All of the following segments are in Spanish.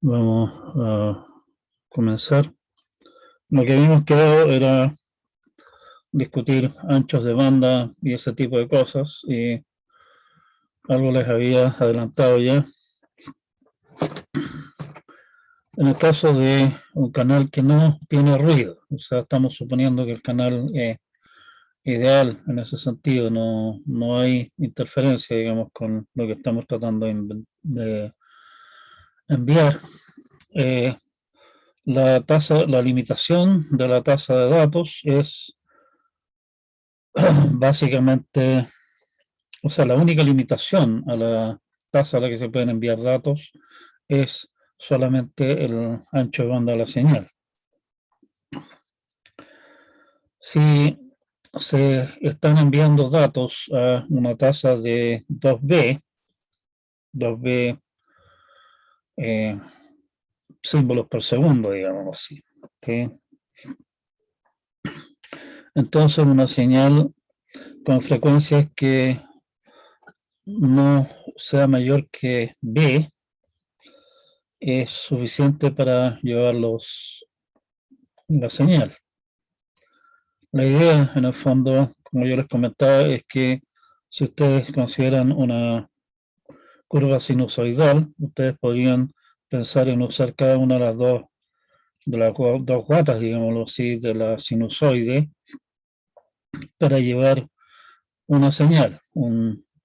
Vamos a comenzar. Lo que habíamos quedado era discutir anchos de banda y ese tipo de cosas, y algo les había adelantado ya. En el caso de un canal que no tiene ruido, o sea, estamos suponiendo que el canal es ideal en ese sentido, no hay interferencia, digamos, con lo que estamos tratando de enviar. Eh, la limitación de la tasa de datos es básicamente, o sea, la única limitación a la tasa a la que se pueden enviar datos es solamente el ancho de banda de la señal. Si se están enviando datos a una tasa de 2B símbolos por segundo, digamos así, ¿sí? Entonces una señal con frecuencias que no sea mayor que B es suficiente para llevar la señal. La idea, en el fondo, como yo les comentaba, es que si ustedes consideran una curva sinusoidal, ustedes podrían pensar en usar cada una de las dos guatas, digámoslo así, de la sinusoide para llevar una señal.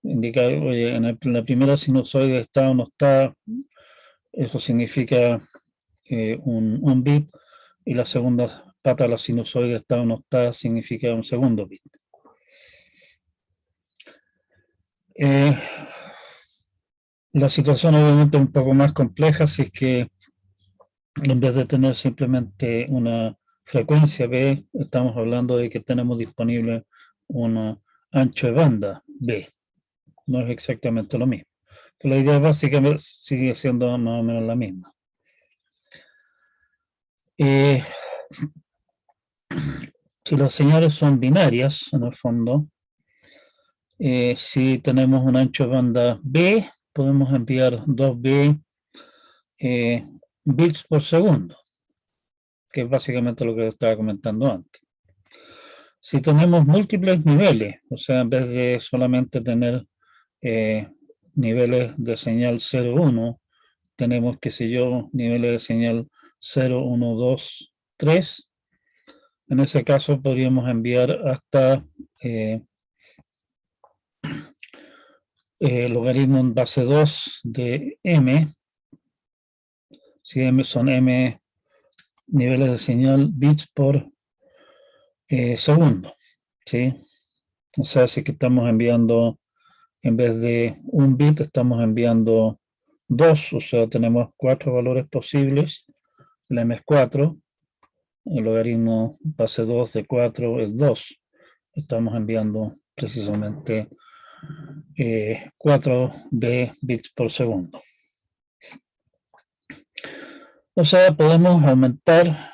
Indicar, oye, en la primera sinusoide está o no está, eso significa un bit, y la segunda pata de la sinusoide está o no está, significa un segundo bit. La situación obviamente es un poco más compleja si es que en vez de tener simplemente una frecuencia B, estamos hablando de que tenemos disponible un ancho de banda B. No es exactamente lo mismo. Pero la idea básica sigue siendo más o menos la misma. Si las señales son binarias, en el fondo, si tenemos un ancho de banda B, podemos enviar 2B bits por segundo, que es básicamente lo que estaba comentando antes. Si tenemos múltiples niveles, o sea, en vez de solamente tener niveles de señal 0, 1, tenemos, qué sé yo, niveles de señal 0, 1, 2, 3. En ese caso podríamos enviar hasta logaritmo en base 2 de m, si m son m niveles de señal bits por segundo, ¿sí? O sea, si que estamos enviando, en vez de un bit, estamos enviando 2, o sea, tenemos 4 valores posibles. El m es 4, el logaritmo base 2 de 4 es 2. Estamos enviando precisamente 4B bits por segundo. O sea, podemos aumentar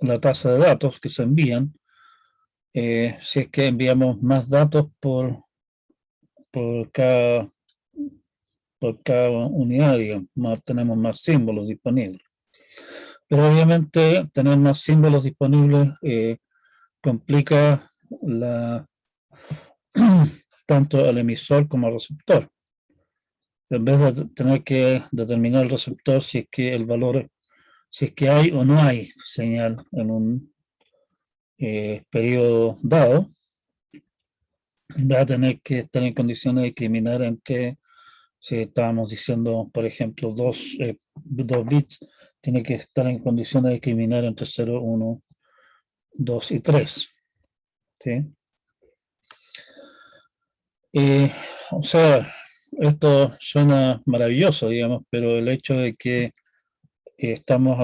la tasa de datos que se envían si es que enviamos más datos por cada unidad, digamos, tenemos más símbolos disponibles. Pero obviamente tener más símbolos disponibles complica tanto al emisor como al receptor. En vez de tener que determinar el receptor si es que el valor, si es que hay o no hay señal en un periodo dado, va a tener que estar en condiciones de discriminar entre, si estábamos diciendo, por ejemplo, dos bits, tiene que estar en condiciones de discriminar entre 0, 1, 2 y 3. ¿Sí? O sea, esto suena maravilloso, digamos, pero el hecho de que estamos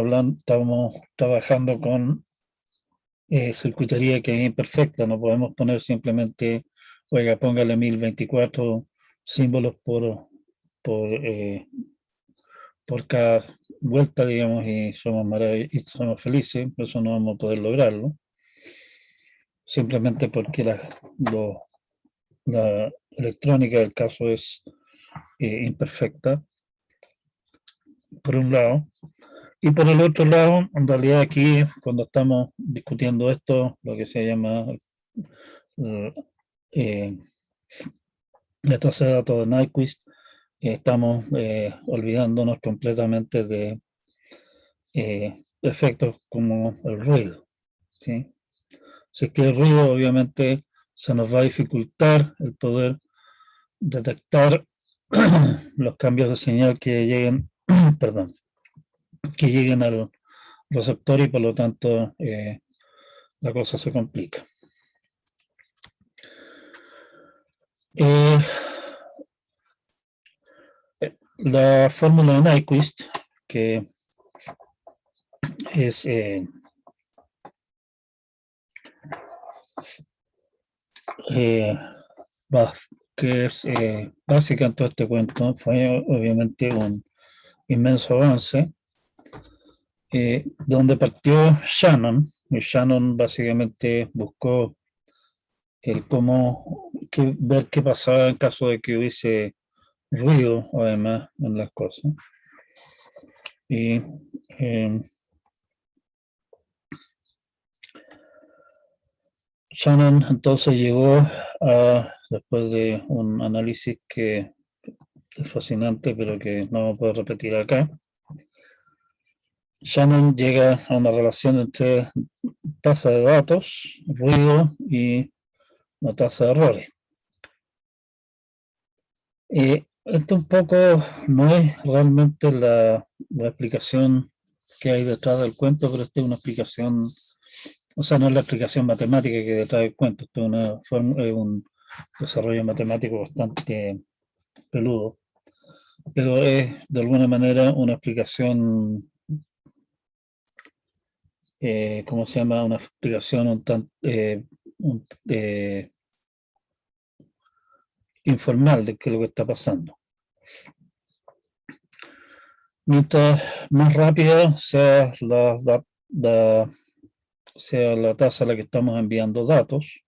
trabajando con circuitería que es imperfecta, no podemos poner simplemente, oiga, póngale 1024 símbolos por cada vuelta, digamos, y somos felices, eso no vamos a poder lograrlo, simplemente porque la electrónica del caso es imperfecta. por un lado. Y por el otro lado, en realidad aquí, cuando estamos discutiendo esto, lo que se llama eh, la tasa de datos de Nyquist, estamos olvidándonos completamente de efectos como el ruido, ¿sí? Así que el ruido obviamente se nos va a dificultar el poder detectar los cambios de señal que lleguen, perdón, que lleguen al receptor y por lo tanto la cosa se complica. La fórmula de Nyquist, que es básica en todo este cuento, fue obviamente un inmenso avance, donde partió Shannon, y Shannon básicamente buscó el cómo ver qué pasaba en caso de que hubiese ruido, además, en las cosas. Y Shannon entonces llegó a, después de un análisis que es fascinante, pero que no puedo repetir acá, Shannon llega a una relación entre tasa de datos, ruido y la tasa de errores. Esto un poco no es realmente la explicación que hay detrás del cuento, pero esta es una explicación, o sea, no es la explicación matemática que hay detrás del cuento, esto es un desarrollo matemático bastante peludo, pero es de alguna manera una explicación, ¿cómo se llama? Una explicación un tanto informal de qué es lo que está pasando. Mientras más rápida sea sea la tasa a la que estamos enviando datos,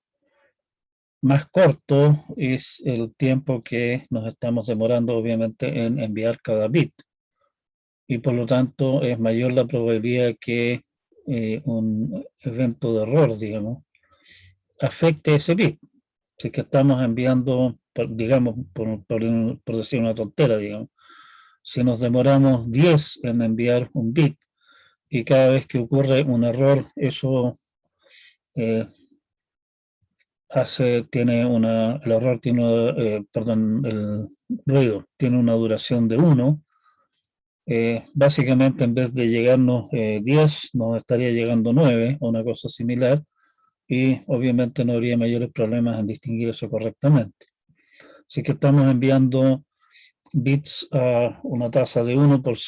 más corto es el tiempo que nos estamos demorando, obviamente, en enviar cada bit. Y por lo tanto, es mayor la probabilidad que un evento de error, digamos, afecte ese bit. Si es que estamos enviando, digamos, por decir una tontera, digamos, si nos demoramos 10 en enviar un bit y cada vez que ocurre un error, eso el error tiene, perdón, el ruido tiene una duración de 1, básicamente en vez de llegarnos 10, nos estaría llegando 9 o una cosa similar, y obviamente no habría mayores problemas en distinguir eso correctamente. Así que estamos enviando bits a una tasa de 1 por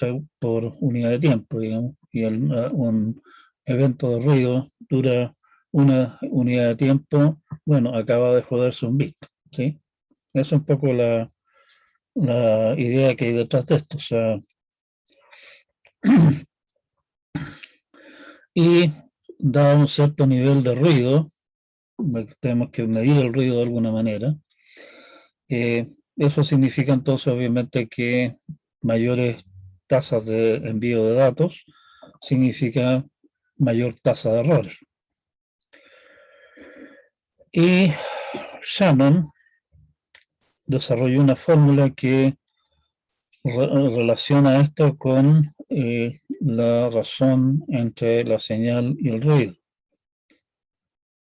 unidad de tiempo, digamos, y un evento de ruido dura una unidad de tiempo, bueno, acaba de joderse un bit, ¿sí? Esa es un poco la idea que hay detrás de esto, o sea, y dado un cierto nivel de ruido, tenemos que medir el ruido de alguna manera, eso significa entonces obviamente que mayores tasas de envío de datos significa mayor tasa de errores. Y Shannon desarrolló una fórmula que relaciona esto con la razón entre la señal y el ruido.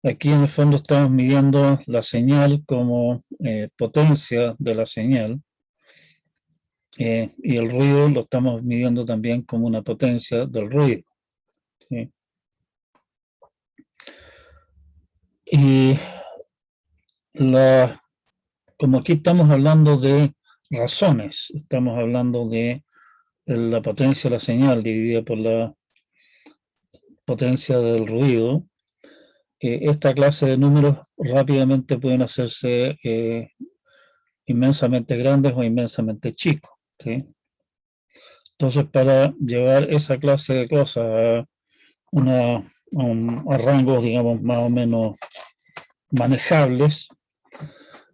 Aquí en el fondo estamos midiendo la señal como potencia de la señal, y el ruido lo estamos midiendo también como una potencia del ruido, ¿sí? Y como aquí estamos hablando de razones, estamos hablando de la potencia de la señal dividida por la potencia del ruido, esta clase de números rápidamente pueden hacerse inmensamente grandes o inmensamente chicos, ¿sí? Entonces, para llevar esa clase de cosas a rangos, digamos, más o menos manejables,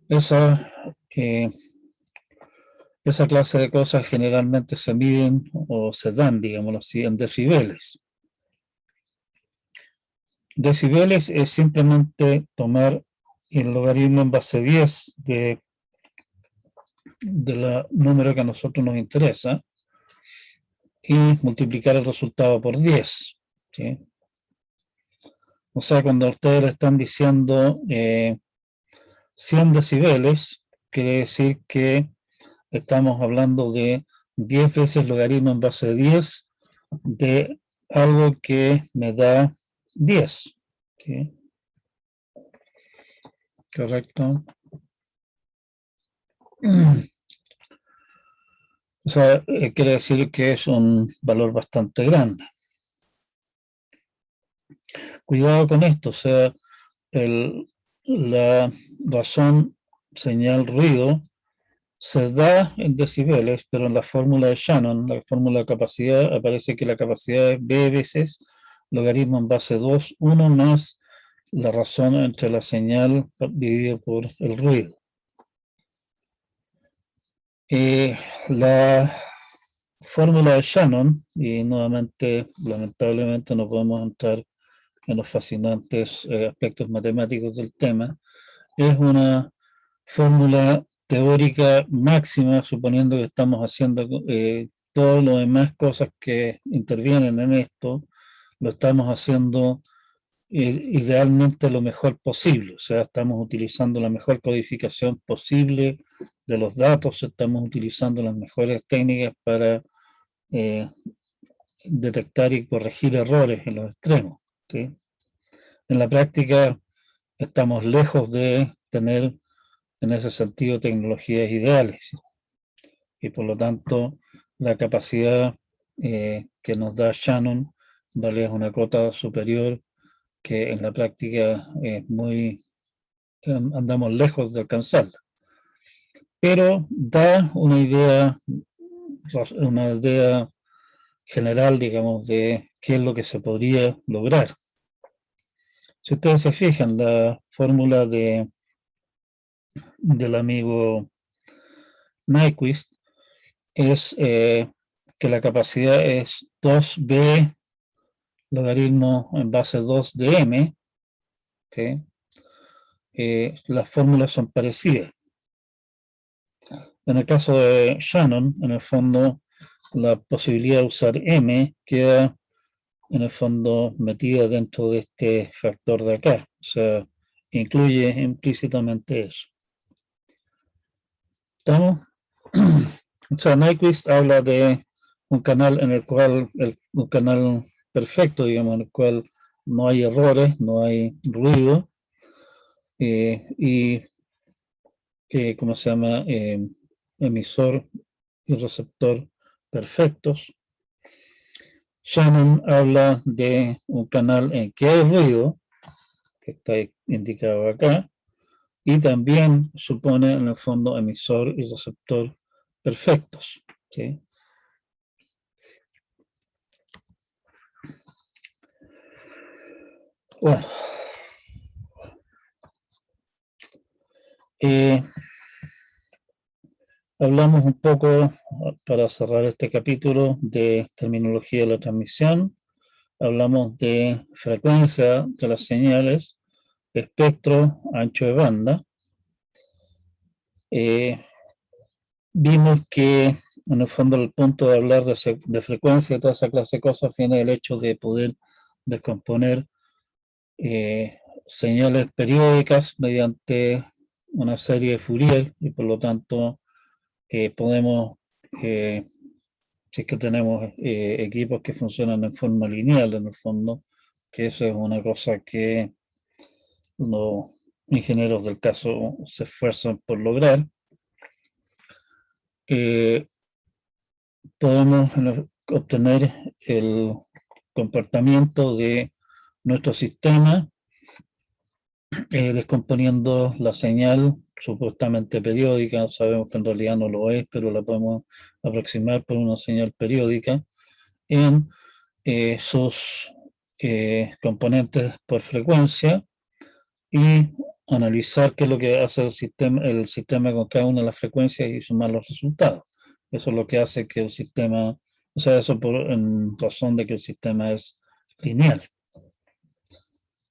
esa Esa clase de cosas generalmente se miden o se dan, digámoslo así, en decibeles. Decibeles es simplemente tomar el logaritmo en base 10 del número que a nosotros nos interesa y multiplicar el resultado por 10. ¿Sí? O sea, cuando ustedes le están diciendo 100 decibeles, quiere decir que estamos hablando de 10 veces logaritmo en base 10 de algo que me da 10. ¿Sí? Correcto. O sea, quiere decir que es un valor bastante grande. Cuidado con esto, o sea, la razón señal ruido se da en decibeles, pero en la fórmula de Shannon, la fórmula de capacidad, aparece que la capacidad es B veces logaritmo en base 2, 1 más la razón entre la señal dividido por el ruido. La fórmula de Shannon, y nuevamente, lamentablemente, no podemos entrar en los fascinantes aspectos matemáticos del tema, es una fórmula teórica máxima, suponiendo que estamos haciendo todas las demás cosas que intervienen en esto, lo estamos haciendo idealmente lo mejor posible, o sea, estamos utilizando la mejor codificación posible de los datos, estamos utilizando las mejores técnicas para eh, detectar y corregir errores en los extremos. ¿Sí? En la práctica estamos lejos de tener en ese sentido tecnologías ideales y por lo tanto la capacidad que nos da Shannon vale es una cota superior que en la práctica es muy andamos lejos de alcanzarla, pero da una idea general, digamos, de qué es lo que se podría lograr. Si ustedes se fijan, la fórmula del amigo Nyquist es que la capacidad es 2b logaritmo en base 2 de m. ¿Sí? Las fórmulas son parecidas. En el caso de Shannon, en el fondo, la posibilidad de usar m queda en el fondo metida dentro de este factor de acá. O sea, incluye implícitamente eso. ¿Estamos? O sea, Nyquist habla de un canal en el cual, un canal perfecto, digamos, en el cual no hay errores, no hay ruido, y, ¿cómo se llama? Emisor y receptor perfectos. Shannon habla de un canal en que hay ruido, que está indicado acá, y también supone en el fondo emisor y receptor perfectos. ¿Sí? Bueno, hablamos un poco, para cerrar este capítulo, de terminología de la transmisión, hablamos de frecuencia de las señales, espectro, ancho de banda. Vimos que en el fondo el punto de hablar de frecuencia y toda esa clase de cosas viene del hecho de poder descomponer señales periódicas mediante una serie de Fourier y por lo tanto podemos, si es que tenemos equipos que funcionan en forma lineal en el fondo, que eso es una cosa que los ingenieros del caso se esfuerzan por lograr, podemos obtener el comportamiento de nuestro sistema descomponiendo la señal supuestamente periódica, sabemos que en realidad no lo es, pero la podemos aproximar por una señal periódica en sus componentes por frecuencia y analizar qué es lo que hace el sistema con cada una de las frecuencias y sumar los resultados. Eso es lo que hace que el sistema, o sea, eso en razón de que el sistema es lineal.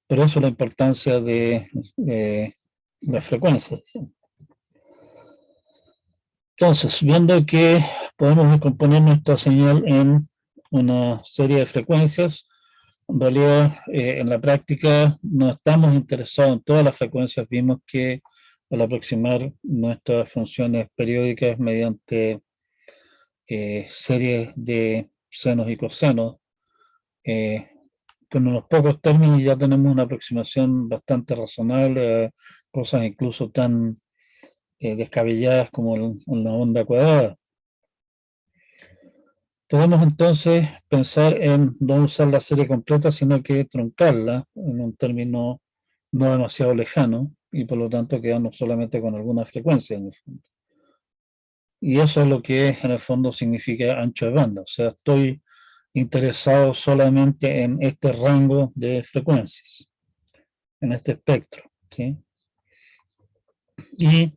Por eso la importancia de la frecuencia. Entonces, viendo que podemos descomponer nuestra señal en una serie de frecuencias, en realidad en la práctica no estamos interesados en todas las frecuencias. Vimos que al aproximar nuestras funciones periódicas mediante series de senos y cosenos, con unos pocos términos ya tenemos una aproximación bastante razonable a cosas incluso tan descabelladas como la onda cuadrada. Podemos entonces pensar en no usar la serie completa, sino que truncarla en un término no demasiado lejano y por lo tanto quedarnos solamente con alguna frecuencia en el fondo. Y eso es lo que en el fondo significa ancho de banda. O sea, estoy interesado solamente en este rango de frecuencias, en este espectro, ¿sí? Y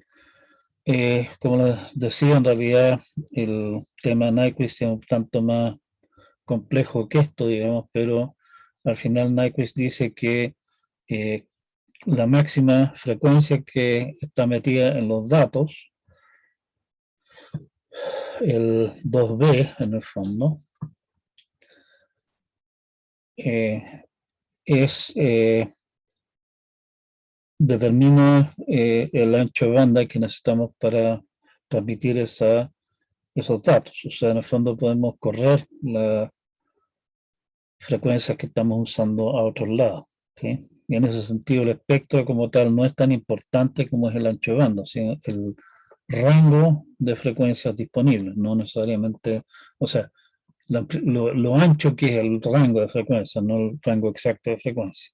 como les decía, en realidad el tema Nyquist es un tanto más complejo que esto, digamos, pero al final Nyquist dice que eh, la máxima frecuencia que está metida en los datos, el 2B en el fondo, es determina el ancho de banda que necesitamos para transmitir esos datos. O sea, en el fondo podemos correr las frecuencias que estamos usando a otros lados, ¿sí? Y en ese sentido el espectro como tal no es tan importante como es el ancho de banda, sino el rango de frecuencias disponibles, no necesariamente, o sea, lo ancho que es el rango de frecuencia, no el rango exacto de frecuencia.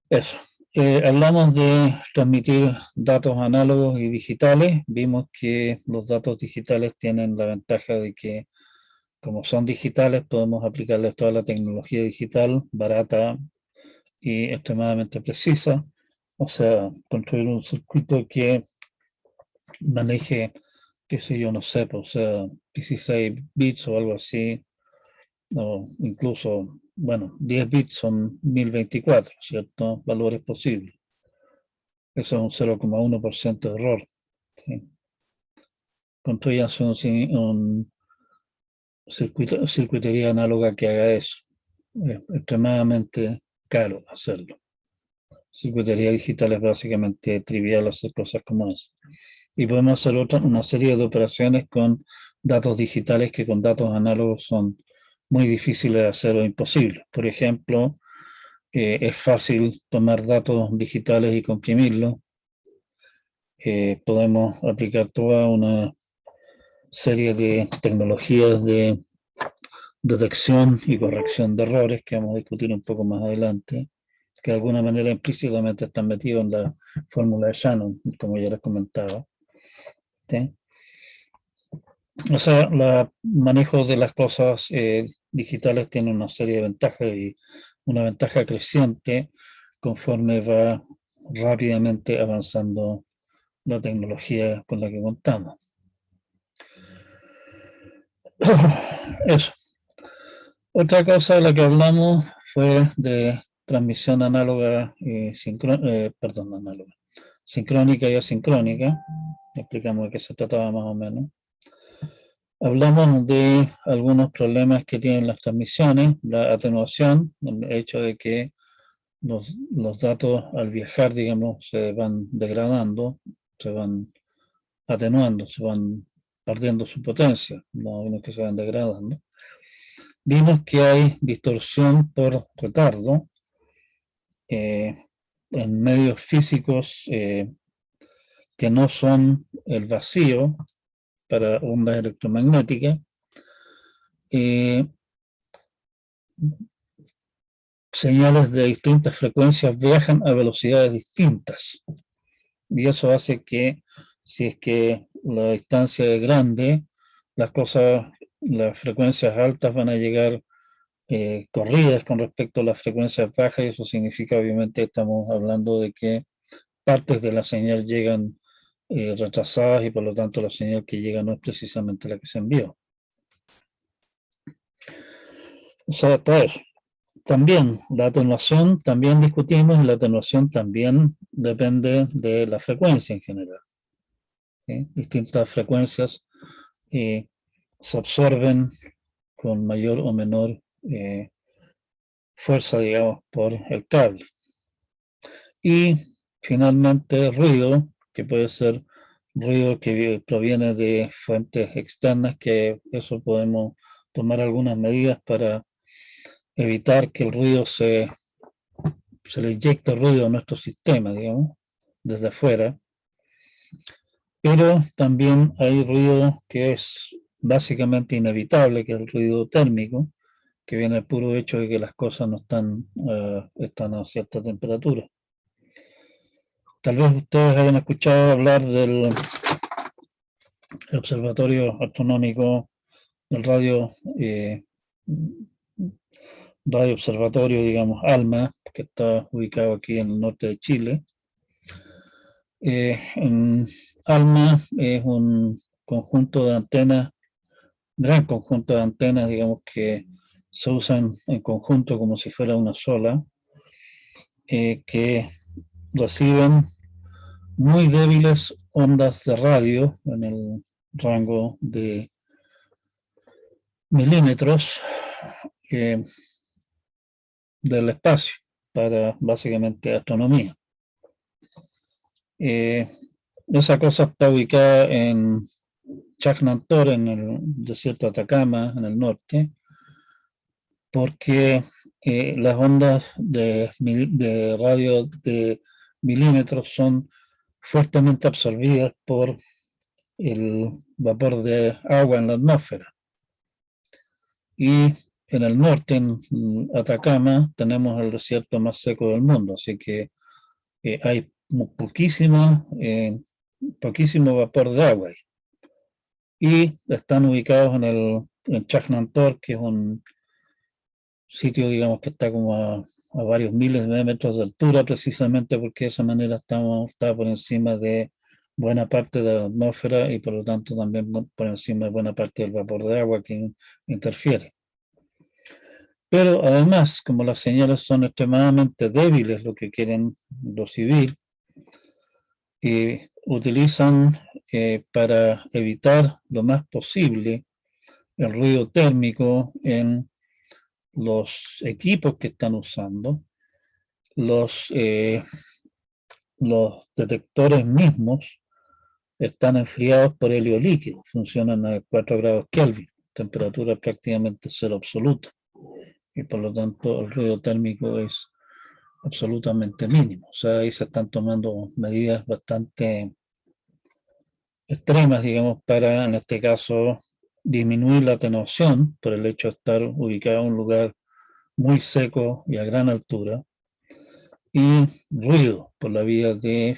Eso. Hablamos de transmitir datos análogos y digitales. Vimos que los datos digitales tienen la ventaja de que, como son digitales, podemos aplicarles toda la tecnología digital, barata y extremadamente precisa. O sea, construir un circuito que maneje, qué sé yo, no sé, pues, o sea, 16 bits o algo así, o incluso, bueno, 10 bits son 1024, ¿cierto? Valores posibles. Eso es un 0,1% de error. ¿Sí? Construyan un circuitería análoga que haga eso. Es extremadamente caro hacerlo. Circuitería digital es básicamente trivial hacer cosas como eso. Y podemos hacer una serie de operaciones con datos digitales que con datos análogos son muy difíciles de hacer o imposibles. Por ejemplo, es fácil tomar datos digitales y comprimirlos. Podemos aplicar toda una serie de tecnologías de detección y corrección de errores que vamos a discutir un poco más adelante, que de alguna manera implícitamente están metidos en la fórmula de Shannon, como ya les comentaba. ¿Sí? O sea, el manejo de las cosas digitales tiene una serie de ventajas y una ventaja creciente conforme va rápidamente avanzando la tecnología con la que contamos. Eso. Otra cosa de la que hablamos fue de transmisión análoga y análoga, sincrónica y asincrónica. Explicamos de qué se trataba más o menos. Hablamos de algunos problemas que tienen las transmisiones, la atenuación, el hecho de que los datos al viajar, digamos, se van degradando, se van atenuando, se van perdiendo su potencia, no que se van degradando. Vimos que hay distorsión por retardo en medios físicos que no son el vacío para ondas electromagnéticas. Señales de distintas frecuencias viajan a velocidades distintas. Y eso hace que, si es que la distancia es grande, las frecuencias altas van a llegar corridas con respecto a las frecuencias bajas, y eso significa obviamente estamos hablando de que partes de la señal llegan retrasadas y por lo tanto la señal que llega no es precisamente la que se envió. O sea, está eso. También la atenuación, también discutimos, y la atenuación también depende de la frecuencia en general. ¿Sí? Distintas frecuencias se absorben con mayor o menor fuerza, digamos, por el cable. Y finalmente ruido, que puede ser ruido que proviene de fuentes externas, que eso podemos tomar algunas medidas para evitar que el ruido se le inyecte ruido a nuestro sistema, digamos, desde afuera. Pero también hay ruido que es básicamente inevitable, que es el ruido térmico, que viene del puro hecho de que las cosas no están a cierta temperatura. Tal vez ustedes hayan escuchado hablar del Observatorio Astronómico, del radio observatorio, digamos, ALMA, que está ubicado aquí en el norte de Chile. En ALMA es un conjunto de antenas, gran conjunto de antenas, digamos, que se usan en conjunto como si fuera una sola, que reciben muy débiles ondas de radio en el rango de milímetros del espacio para básicamente astronomía. Esa cosa está ubicada en Chajnantor, en el desierto de Atacama, en el norte, porque las ondas de radio de milímetros son fuertemente absorbidas por el vapor de agua en la atmósfera. Y en el norte, en Atacama, tenemos el desierto más seco del mundo, así que hay poquísimo vapor de agua. Y están ubicados en Chajnantor, que es un sitio, digamos, que está como a varios miles de metros de altura, precisamente porque de esa manera está por encima de buena parte de la atmósfera y por lo tanto también por encima de buena parte del vapor de agua que interfiere. Pero además, como las señales son extremadamente débiles, lo que quieren recibir, utilizan para evitar lo más posible el ruido térmico en los equipos que están usando, los detectores mismos están enfriados por helio líquido, funcionan a 4 grados Kelvin, temperatura prácticamente cero absoluto, y por lo tanto el ruido térmico es absolutamente mínimo. O sea, ahí se están tomando medidas bastante extremas, digamos, para, en este caso, disminuir la atenuación por el hecho de estar ubicado en un lugar muy seco y a gran altura, y ruido por la vía de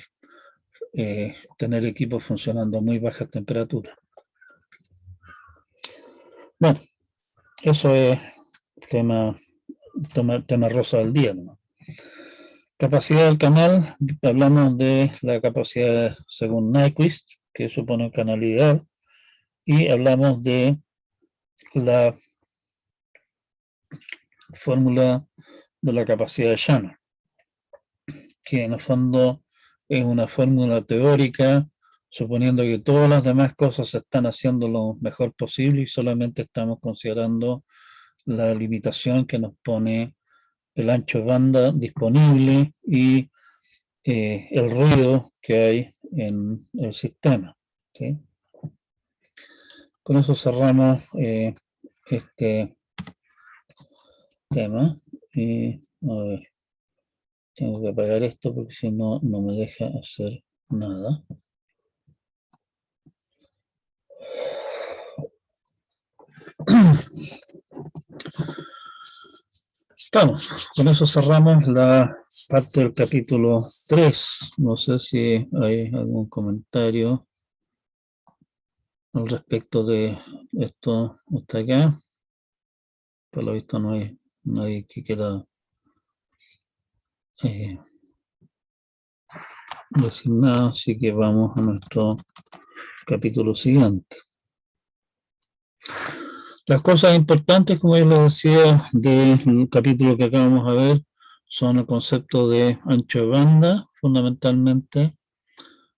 tener equipos funcionando a muy bajas temperaturas. Bueno, eso es tema rosa del día, ¿no? Capacidad del canal, hablamos de la capacidad según Nyquist, que supone canalidad, y hablamos de la fórmula de la capacidad de Shannon, que en el fondo es una fórmula teórica, suponiendo que todas las demás cosas se están haciendo lo mejor posible y solamente estamos considerando la limitación que nos pone el ancho de banda disponible y el ruido que hay en el sistema, ¿sí? Con eso cerramos este tema. A ver, tengo que apagar esto porque si no, no me deja hacer nada. Estamos, con eso cerramos la parte del capítulo 3. No sé si hay algún comentario al respecto de esto hasta acá. Por lo visto no hay nadie que quiera decir nada, así que vamos a nuestro capítulo siguiente. Las cosas importantes, como yo les decía, del capítulo que acabamos de ver, son el concepto de ancho de banda, fundamentalmente,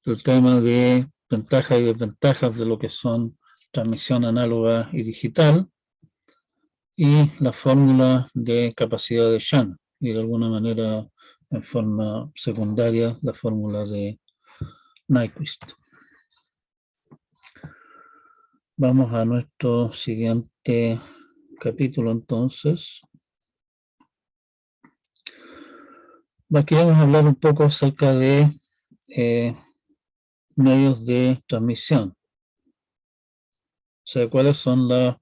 el tema de ventajas y desventajas de lo que son transmisión análoga y digital, y la fórmula de capacidad de Shannon, y de alguna manera, en forma secundaria, la fórmula de Nyquist. Vamos a nuestro siguiente capítulo, entonces. Aquí vamos a hablar un poco acerca de medios de transmisión. O sea, cuáles son las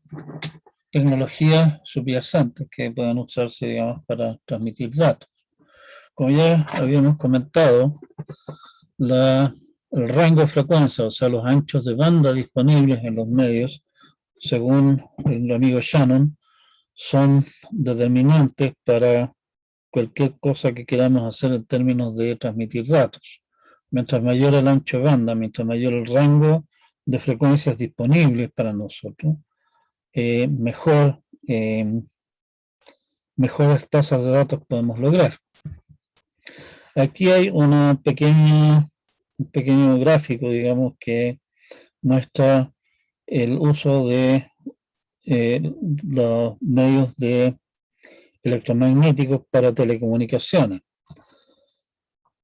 tecnologías subyacentes que pueden usarse, digamos, para transmitir datos. Como ya habíamos comentado, el rango de frecuencia, o sea, los anchos de banda disponibles en los medios, según el amigo Shannon, son determinantes para cualquier cosa que queramos hacer en términos de transmitir datos. Mientras mayor el ancho de banda, mientras mayor el rango de frecuencias disponibles para nosotros, mejores tasas de datos podemos lograr. Aquí hay un pequeño gráfico, digamos, que muestra el uso de los medios electromagnéticos para telecomunicaciones.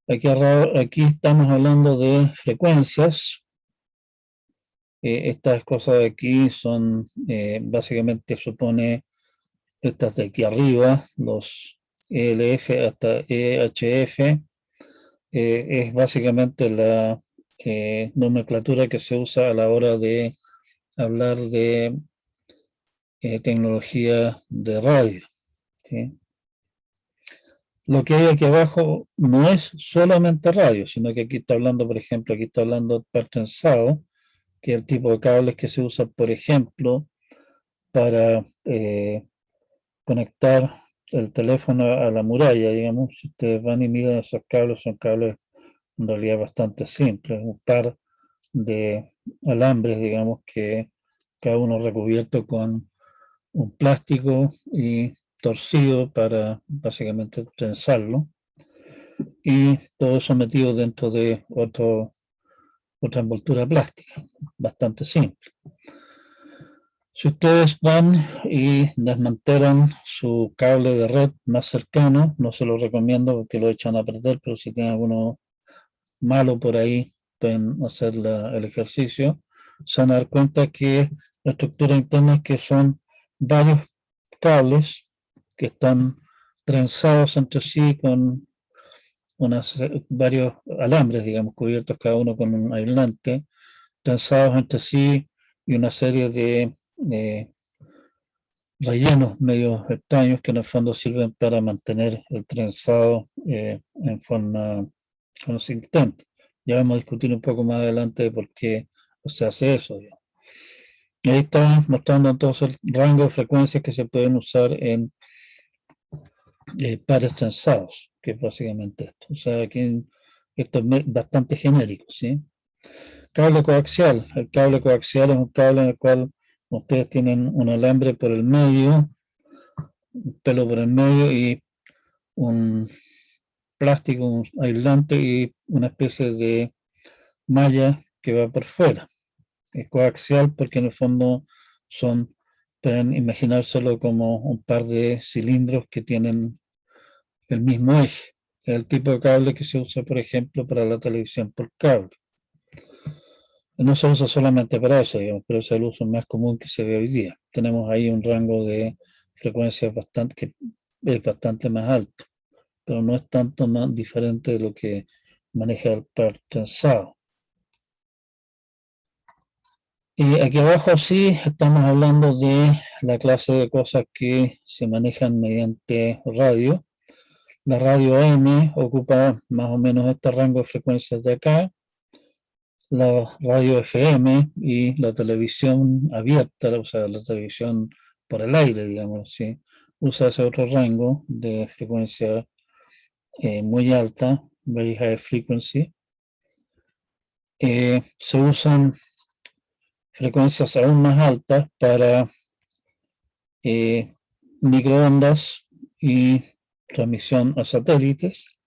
Aquí estamos hablando de frecuencias. Estas cosas de aquí son, básicamente supone estas de aquí arriba, los ELF hasta EHF, es básicamente la nomenclatura que se usa a la hora de hablar de tecnología de radio, ¿sí? Lo que hay aquí abajo no es solamente radio, sino que aquí está hablando, por ejemplo, aquí está hablando pertensado, que es el tipo de cables que se usa, por ejemplo, para conectar el teléfono a la muralla, digamos. Si ustedes van y miran esos cables, son cables en realidad bastante simples, un par de alambres, digamos, que cada uno recubierto con un plástico y torcido para básicamente trenzarlo, y todo eso metido dentro de otra envoltura plástica, bastante simple. Si ustedes van y desmantelan su cable de red más cercano, no se lo recomiendo porque lo echan a perder, pero si tienen alguno malo por ahí, pueden hacer el ejercicio, se van a dar cuenta que la estructura interna es que son varios cables que están trenzados entre sí con varios alambres, digamos, cubiertos cada uno con un aislante, trenzados entre sí, y una serie de rellenos medio extraños que en el fondo sirven para mantener el trenzado en forma consistente. Ya vamos a discutir un poco más adelante de por qué se hace eso. Digamos. Y ahí estamos mostrando entonces el rango de frecuencias que se pueden usar en pares trenzados, que es básicamente esto. O sea, aquí esto es bastante genérico, ¿sí? Cable coaxial. El cable coaxial es un cable en el cual ustedes tienen un alambre por el medio, un pelo por el medio y un plástico, un aislante y una especie de malla que va por fuera. Es coaxial porque en el fondo pueden imaginárselo como un par de cilindros que tienen el mismo eje. Es el tipo de cable que se usa, por ejemplo, para la televisión por cable. No se usa solamente para eso, digamos, pero es el uso más común que se ve hoy día. Tenemos ahí un rango de frecuencias que es bastante más alto, pero no es tanto más diferente de lo que maneja el par tensado. Y aquí abajo sí estamos hablando de la clase de cosas que se manejan mediante radio. La radio AM ocupa más o menos este rango de frecuencias de acá. La radio FM y la televisión abierta, o sea, la televisión por el aire, digamos, ¿sí? Usa ese otro rango de frecuencia muy alta, very high frequency, Se usan frecuencias aún más altas para microondas y transmisión a satélites.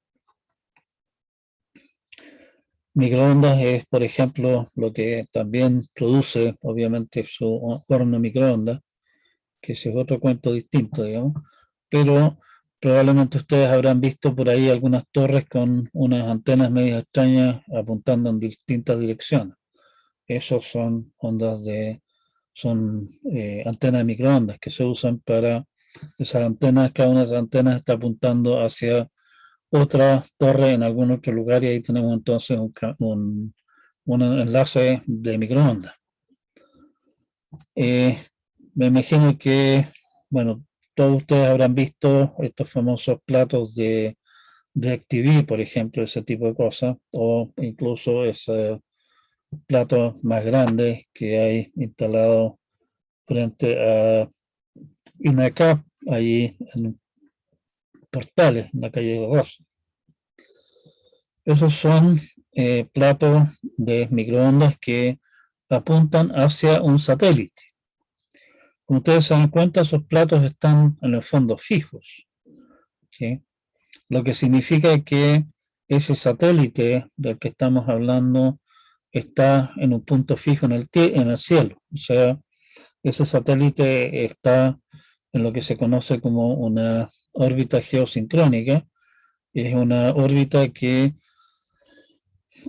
Microondas es, por ejemplo, lo que también produce, obviamente, su horno microondas, que ese es otro cuento distinto, digamos, pero probablemente ustedes habrán visto por ahí algunas torres con unas antenas medio extrañas apuntando en distintas direcciones. Esos son antenas de microondas que se usan para esas antenas. Cada una de esas antenas está apuntando hacia otra torre en algún otro lugar, y ahí tenemos entonces un enlace de microondas. Me imagino que, bueno, todos ustedes habrán visto estos famosos platos de DirecTV, por ejemplo, ese tipo de cosas, o incluso esos platos más grandes que hay instalados frente a INACAP, allí en Portales, en la calle de Rosa. Esos son platos de microondas que apuntan hacia un satélite. Como ustedes se dan cuenta, esos platos están en el fondo fijos, ¿sí? Lo que significa que ese satélite del que estamos hablando está en un punto fijo en el cielo. O sea, ese satélite está en lo que se conoce como una órbita geosincrónica. Es una órbita que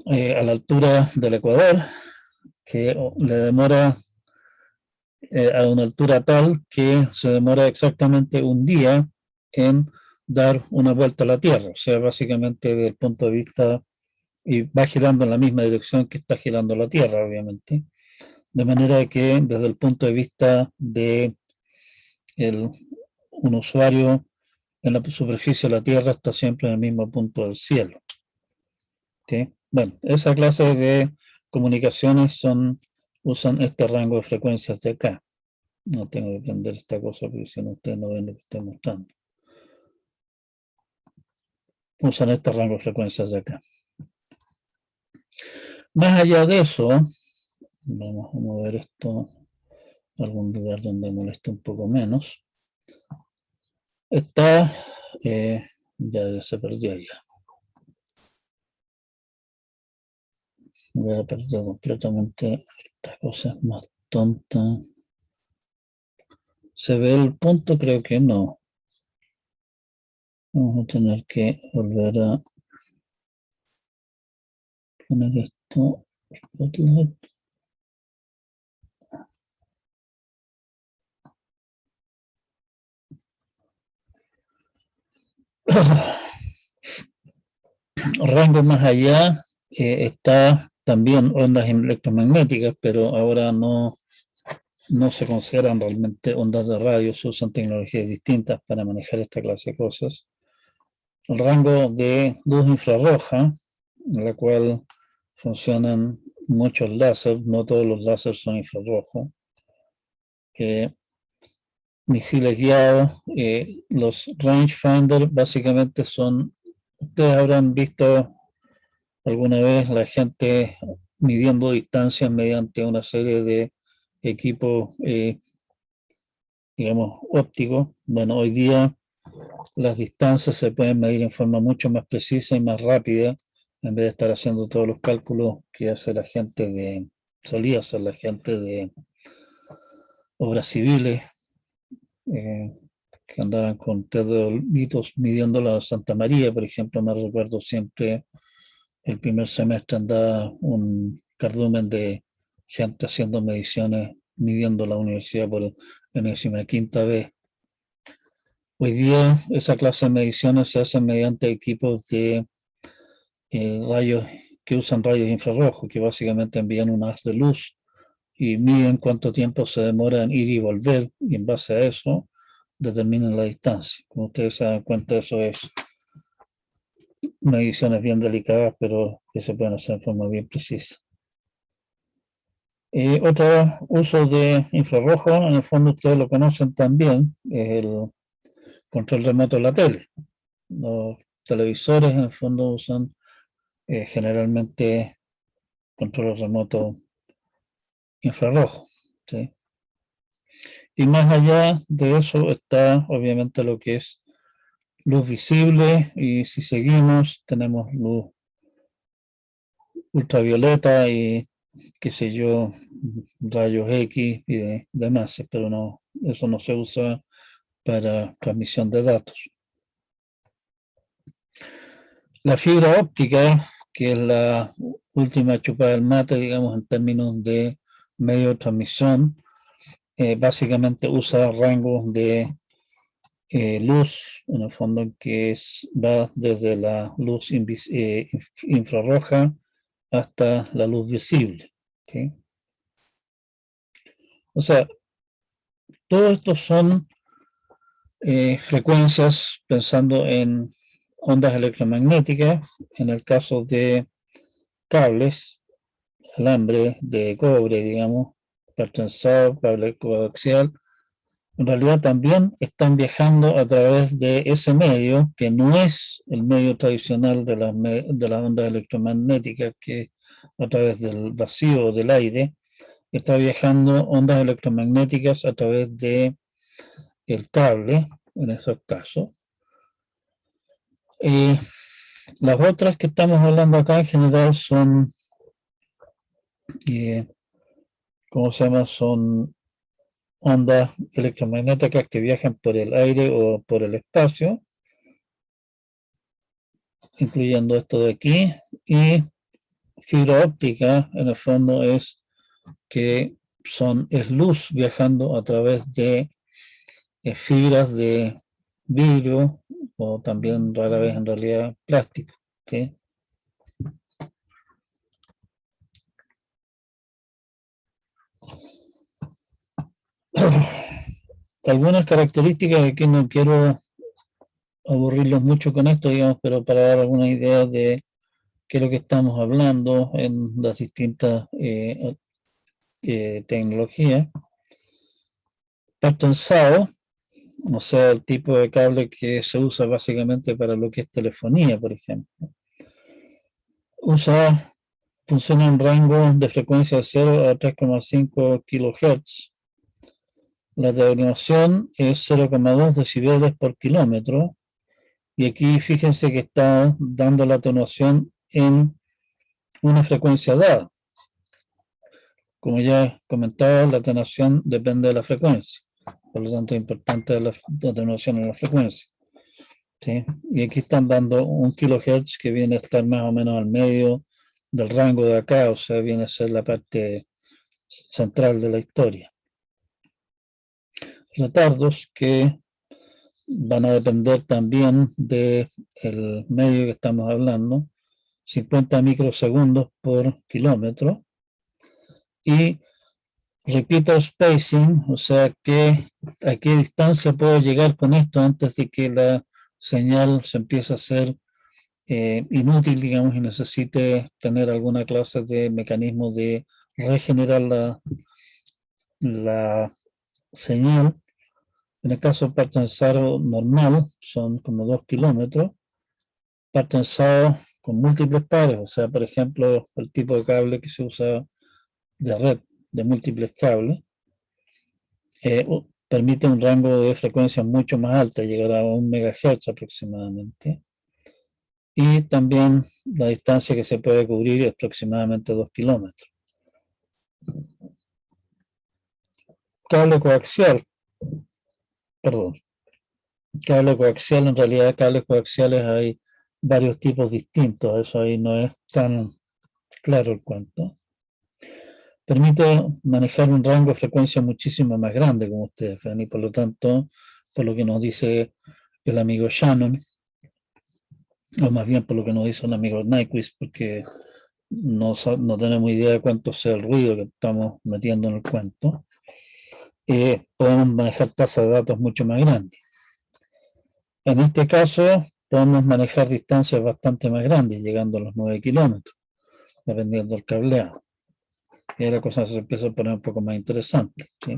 a la altura del Ecuador, que le demora a una altura tal que se demora exactamente un día en dar una vuelta a la Tierra. O sea, básicamente desde el punto de vista, y va girando en la misma dirección que está girando la Tierra, obviamente. De manera que desde el punto de vista de un usuario en la superficie de la Tierra, está siempre en el mismo punto del cielo. ¿Sí? Bueno, esa clase de comunicaciones usan este rango de frecuencias de acá. No tengo que prender esta cosa porque si no ustedes no ven lo que estoy mostrando. Usan este rango de frecuencias de acá. Más allá de eso, vamos a mover esto a algún lugar donde moleste un poco menos. Está, ya se perdió ya. Voy a perder completamente esta cosa, es más tonta. ¿Se ve el punto? Creo que no. Vamos a tener que volver a poner esto. Spotlight. Rango más allá está también ondas electromagnéticas, pero ahora no se consideran realmente ondas de radio, se usan tecnologías distintas para manejar esta clase de cosas. El rango de luz infrarroja, en la cual funcionan muchos láseres, no todos los láseres son infrarrojos. Misiles guiados, los rangefinder básicamente son, ustedes habrán visto alguna vez la gente midiendo distancias mediante una serie de equipos, digamos, ópticos. Bueno, hoy día las distancias se pueden medir en forma mucho más precisa y más rápida, en vez de estar haciendo todos los cálculos que hace la gente solía hacer la gente de obras civiles, eh, que andaban con teodolitos midiendo la Santa María, por ejemplo. Me recuerdo siempre el primer semestre andaba un cardumen de gente haciendo mediciones, midiendo la universidad por enésima quinta vez. Hoy día esa clase de mediciones se hacen mediante equipos de rayos que usan rayos infrarrojos, que básicamente envían un haz de luz y miden cuánto tiempo se demora en ir y volver, y en base a eso determinan la distancia. Como ustedes se dan cuenta, eso es mediciones bien delicadas, pero que se pueden hacer de forma bien precisa. Otro uso de infrarrojo, en el fondo ustedes lo conocen también, es el control remoto de la tele. Los televisores en el fondo usan generalmente control remoto infrarrojo, ¿sí? Y más allá de eso está obviamente lo que es luz visible, y si seguimos tenemos luz ultravioleta y qué sé yo, rayos X y demás, pero no, eso no se usa para transmisión de datos. La fibra óptica, que es la última chupada del mate, digamos, en términos de medio de transmisión, básicamente usa rangos de luz, en el fondo, que va desde la luz infrarroja hasta la luz visible, ¿sí? O sea, todos estos son frecuencias pensando en ondas electromagnéticas. En el caso de cables, alambre de cobre, digamos, pertensado, cable coaxial, en realidad también están viajando a través de ese medio, que no es el medio tradicional de las ondas electromagnéticas, que a través del vacío o del aire, está viajando ondas electromagnéticas a través de el cable, en esos casos. Las otras que estamos hablando acá en general son, ¿cómo se llama? Son ondas electromagnéticas que viajan por el aire o por el espacio, incluyendo esto de aquí, y fibra óptica, en el fondo, es luz viajando a través de fibras de vidrio, o también rara vez en realidad plástico, ¿sí? Algunas características, aquí no quiero aburrirlos mucho con esto, digamos, pero para dar algunas ideas de qué es lo que estamos hablando en las distintas tecnologías. Pertensado, o sea, el tipo de cable que se usa básicamente para lo que es telefonía, por ejemplo. Funciona en rango de frecuencia de 0 a 3,5 kHz. La atenuación es 0,2 decibeles por kilómetro. Y aquí fíjense que está dando la atenuación en una frecuencia dada. Como ya comentaba, la atenuación depende de la frecuencia. Por lo tanto, es importante la atenuación en la frecuencia, ¿sí? Y aquí están dando 1 kHz, que viene a estar más o menos al medio del rango de acá, o sea, viene a ser la parte central de la historia. Retardos que van a depender también del medio que estamos hablando, 50 microsegundos por kilómetro, y repeater spacing, o sea, a qué distancia puedo llegar con esto antes de que la señal se empiece a hacer inútil, digamos, y necesite tener alguna clase de mecanismo de regenerar la señal. En el caso pertensado normal, son como 2 kilómetros. Pertensado con múltiples pares, o sea, por ejemplo, el tipo de cable que se usa de red de múltiples cables, permite un rango de frecuencia mucho más alta, llegará a 1 MHz aproximadamente. Y también la distancia que se puede cubrir es aproximadamente 2 kilómetros. Cable coaxial, perdón, cable coaxial, en realidad cables coaxiales hay varios tipos distintos, eso ahí no es tan claro el cuento. Permite manejar un rango de frecuencia muchísimo más grande, como ustedes ven, y por lo tanto, por lo que nos dice el amigo Shannon, o más bien por lo que nos dice el amigo Nyquist, porque no tenemos idea de cuánto sea el ruido que estamos metiendo en el cuento, podemos manejar tasas de datos mucho más grandes. En este caso, podemos manejar distancias bastante más grandes, llegando a los 9 kilómetros, dependiendo del cableado. Y ahí la cosa se empieza a poner un poco más interesante, ¿sí?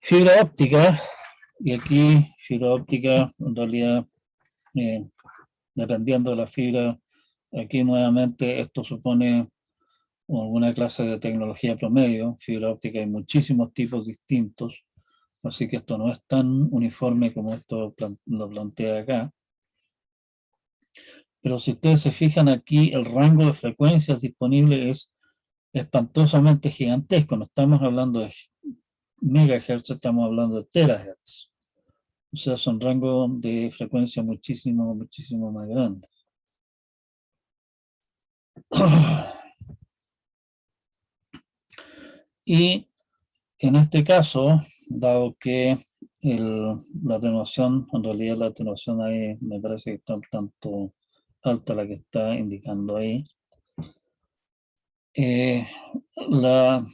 Fibra óptica, y aquí fibra óptica, en realidad, dependiendo de la fibra, aquí nuevamente esto supone alguna clase de tecnología promedio. Fibra óptica hay muchísimos tipos distintos, así que esto no es tan uniforme como esto lo plantea acá. Pero si ustedes se fijan aquí, el rango de frecuencias disponible es espantosamente gigantesco. No estamos hablando de megahertz, estamos hablando de terahertz. O sea, son rangos de frecuencia muchísimo, muchísimo más grandes. Y en este caso, dado que la atenuación, en realidad la atenuación ahí me parece que está un tanto alta la que está indicando ahí, la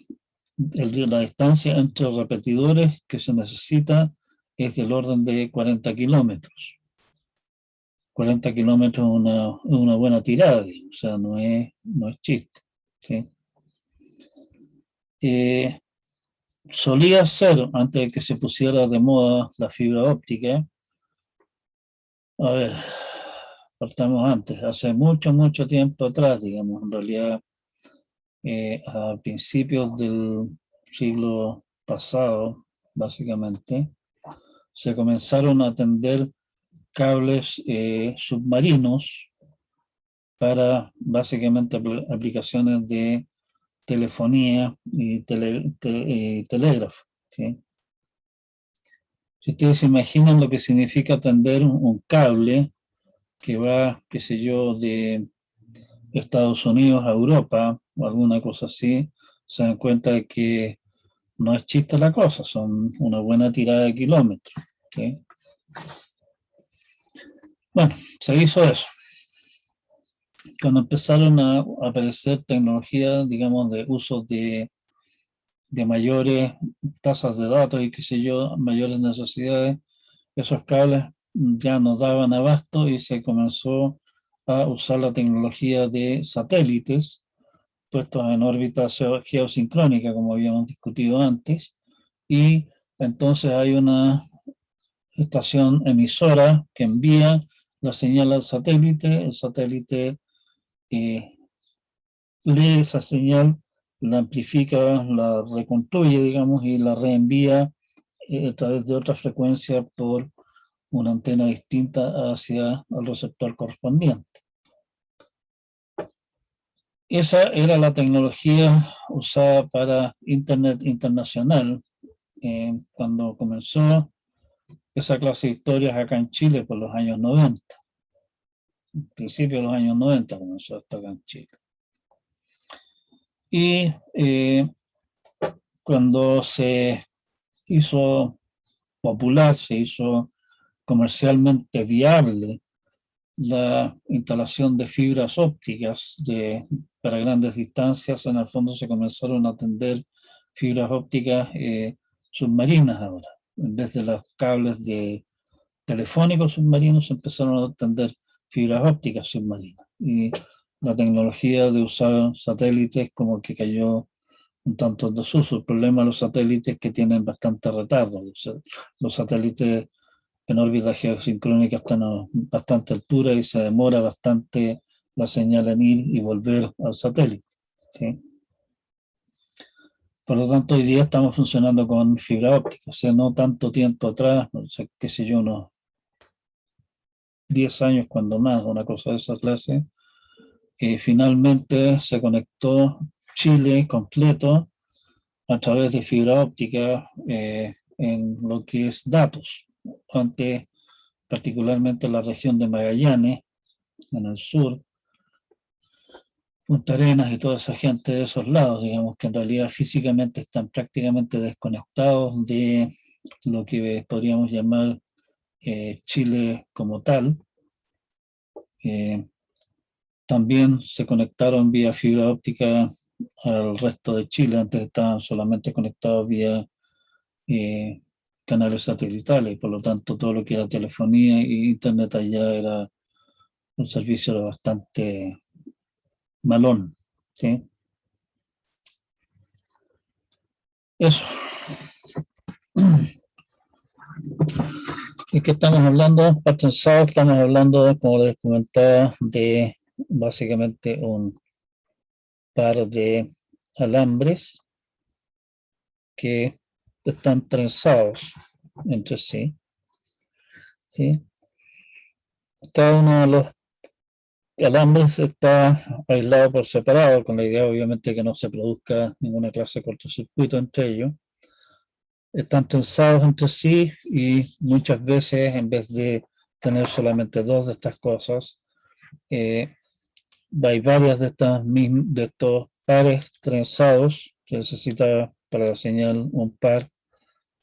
distancia entre repetidores que se necesita es del orden de 40 kilómetros. 40 kilómetros es una buena tirada, o sea, no es chiste. ¿Sí? Solía ser, antes de que se pusiera de moda la fibra óptica, a ver, partamos antes, hace mucho, mucho tiempo atrás, digamos, en realidad, a principios del siglo pasado, básicamente, se comenzaron a tender cables submarinos para básicamente aplicaciones de telefonía y telégrafo. ¿Sí? Si ustedes se imaginan lo que significa tender un cable que va, qué sé yo, de Estados Unidos a Europa o alguna cosa así, se dan cuenta de que no es chiste la cosa, son una buena tirada de kilómetros. ¿Sí? Bueno, se hizo eso. Cuando empezaron a aparecer tecnologías, digamos, de uso de mayores tasas de datos y qué sé yo, mayores necesidades, esos cables ya no daban abasto y se comenzó a usar la tecnología de satélites puestos en órbita geosincrónica, como habíamos discutido antes, y entonces hay una estación emisora que envía la señal al satélite, el satélite lee esa señal, la amplifica, la reconstruye, digamos, y la reenvía a través de otra frecuencia por una antena distinta hacia el receptor correspondiente. Esa era la tecnología usada para Internet internacional cuando comenzó esa clase de historias acá en Chile por los años 90. Principios de los años 90 comenzó esto acá en Chile. Y cuando se hizo popular, se hizo comercialmente viable la instalación de fibras ópticas para grandes distancias, en el fondo se comenzaron a tender fibras ópticas submarinas ahora. En vez de los cables telefónicos submarinos, se empezaron a tender fibras ópticas submarinas. Y la tecnología de usar satélites como que cayó un tanto en desuso. El problema de los satélites es que tienen bastante retardo. Los satélites en órbita geosincrónica están a bastante altura y se demora bastante la señal en ir y volver al satélite. ¿Sí? Por lo tanto, hoy día estamos funcionando con fibra óptica. O sea, no tanto tiempo atrás, no sé, qué sé yo, unos 10 años cuando más, una cosa de esa clase, finalmente se conectó Chile completo a través de fibra óptica en lo que es datos. Antes, particularmente en la región de Magallanes, en el sur, Punta Arenas y toda esa gente de esos lados, digamos que en realidad físicamente están prácticamente desconectados de lo que podríamos llamar Chile como tal. También se conectaron vía fibra óptica al resto de Chile, antes estaban solamente conectados vía canales satelitales, y por lo tanto todo lo que era telefonía e internet allá era un servicio bastante malón, ¿sí? Eso. ¿Y qué estamos hablando? Estamos hablando, como les comentaba, de básicamente un par de alambres que están trenzados entre sí, ¿sí? Cada uno de los alambres está aislado por separado, con la idea obviamente que no se produzca ninguna clase de cortocircuito entre ellos. Están trenzados entre sí y muchas veces, en vez de tener solamente dos de estas cosas, hay varias de estos pares trenzados. Se necesita para la señal un par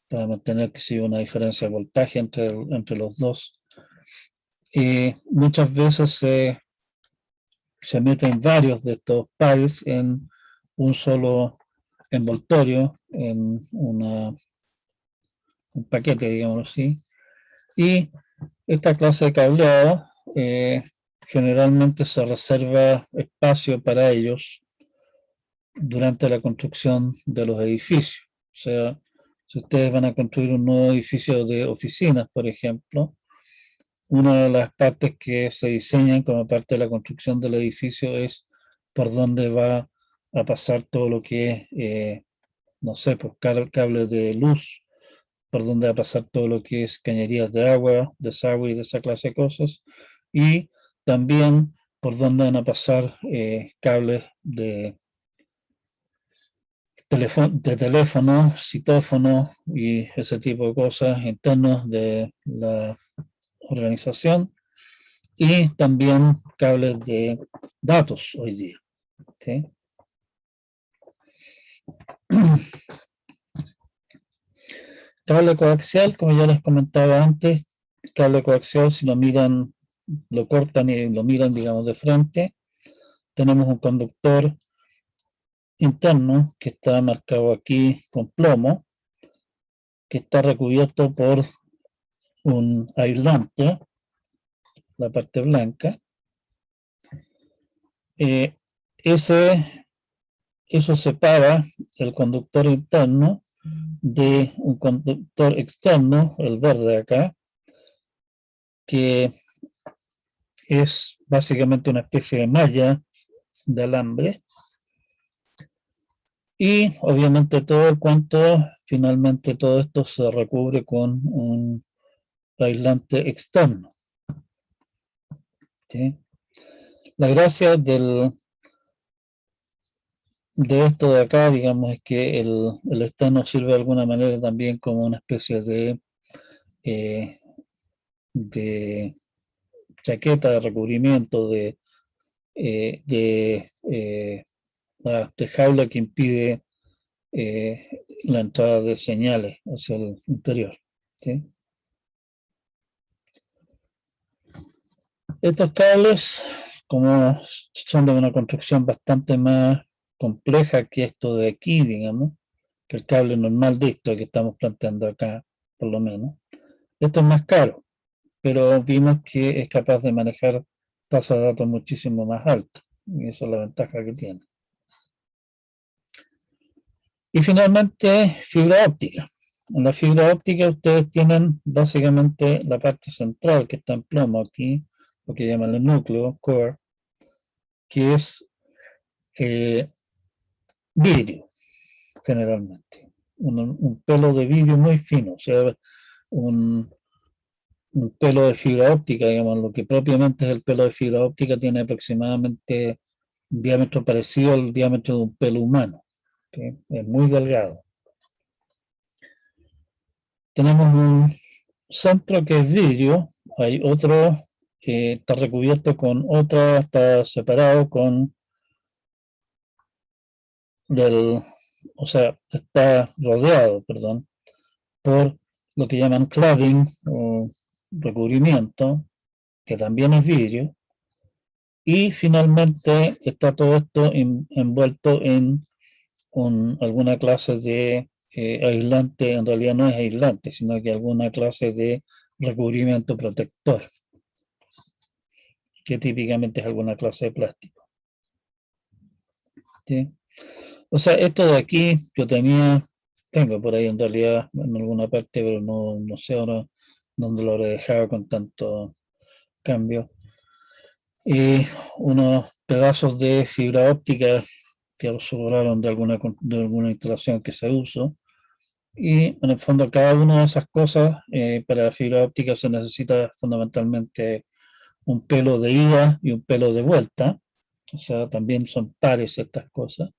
para mantener que siga una diferencia de voltaje entre los dos. Muchas veces se meten varios de estos pares en un solo envoltorio, en un paquete, digamos así. Y esta clase de cableado generalmente se reserva espacio para ellos durante la construcción de los edificios. O sea, si ustedes van a construir un nuevo edificio de oficinas, por ejemplo, una de las partes que se diseñan como parte de la construcción del edificio es por dónde va a pasar todo lo que es, no sé, pues cables de luz, por dónde va a pasar todo lo que es cañerías de agua, desagüe y de esa clase de cosas, y también por dónde van a pasar cables de teléfono, citófono y ese tipo de cosas internos de la organización, y también cables de datos hoy día, ¿sí? Cable coaxial, como ya les comentaba antes, cable coaxial, si lo miran, lo cortan y lo miran, digamos, de frente, tenemos un conductor interno que está marcado aquí con plomo, que está recubierto por un aislante, la parte blanca. Eso separa el conductor interno de un conductor externo, el verde acá, que es básicamente una especie de malla de alambre, y obviamente todo el cuanto, finalmente todo esto se recubre con un aislante externo, ¿sí? La gracia de esto de acá, digamos, es que el externo sirve de alguna manera también como una especie eh, de chaqueta de recubrimiento, de jaula que impide la entrada de señales hacia el interior, ¿sí? Estos cables, como son de una construcción bastante más compleja que esto de aquí, digamos, que el cable normal de esto que estamos planteando acá, por lo menos, esto es más caro, pero vimos que es capaz de manejar tasas de datos muchísimo más altas, y esa es la ventaja que tiene. Y finalmente, fibra óptica. En la fibra óptica ustedes tienen básicamente la parte central que está en plomo aquí, lo que llaman el núcleo, core, que es vidrio, generalmente. Un pelo de vidrio muy fino, o sea, un, un pelo de fibra óptica, digamos, lo que propiamente es el pelo de fibra óptica tiene aproximadamente un diámetro parecido al diámetro de un pelo humano, ¿sí? Es muy delgado. Tenemos un centro que es vidrio, hay otro que está recubierto con otra, está separado con o sea, está rodeado, perdón, por lo que llaman cladding o recubrimiento, que también es vidrio, y finalmente está todo esto envuelto en alguna clase de aislante. En realidad no es aislante, sino que alguna clase de recubrimiento protector, que típicamente es alguna clase de plástico, ¿sí? O sea, esto de aquí yo tengo por ahí en realidad en alguna parte, pero no sé ahora dónde lo habré dejado con tanto cambio. y unos pedazos de fibra óptica que sobraron de alguna instalación que se usó. Y en el fondo cada una de esas cosas, para la fibra óptica se necesita fundamentalmente un pelo de ida y un pelo de vuelta, o sea, también son pares estas cosas.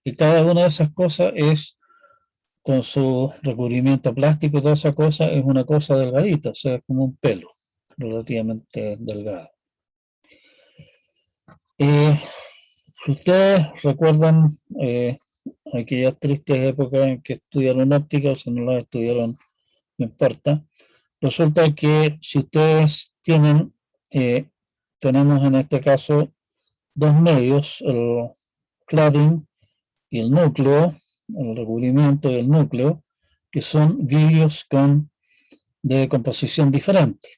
Y cada una de esas cosas es, con su recubrimiento plástico y toda esa cosa, es una cosa delgadita, o sea, es como un pelo relativamente delgado. Si ustedes recuerdan aquellas tristes épocas en que estudiaron óptica, o si no las estudiaron, no importa. Resulta que si ustedes tenemos en este caso dos medios, el cladding y el núcleo, el recubrimiento y el núcleo, que son vidrios de composición diferente.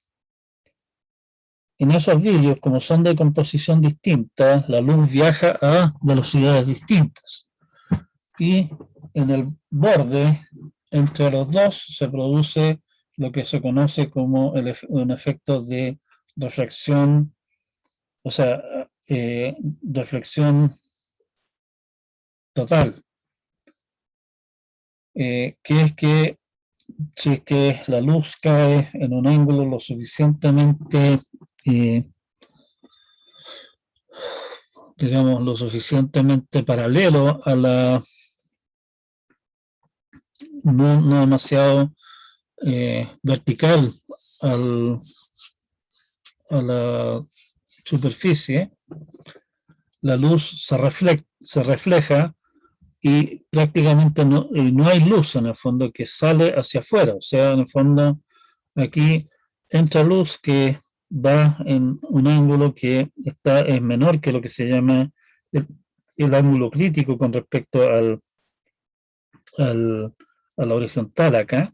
En esos vidrios, como son de composición distinta, la luz viaja a velocidades distintas. Y en el borde, entre los dos, se produce lo que se conoce como un efecto de reflexión, o sea, reflexión total, que es que si es que la luz cae en un ángulo lo suficientemente, digamos, lo suficientemente paralelo a no demasiado vertical al, a la superficie, la luz se refleja y prácticamente no hay luz en el fondo que sale hacia afuera. O sea, en el fondo aquí entra luz que va en un ángulo que es menor que lo que se llama el ángulo crítico con respecto a la horizontal acá,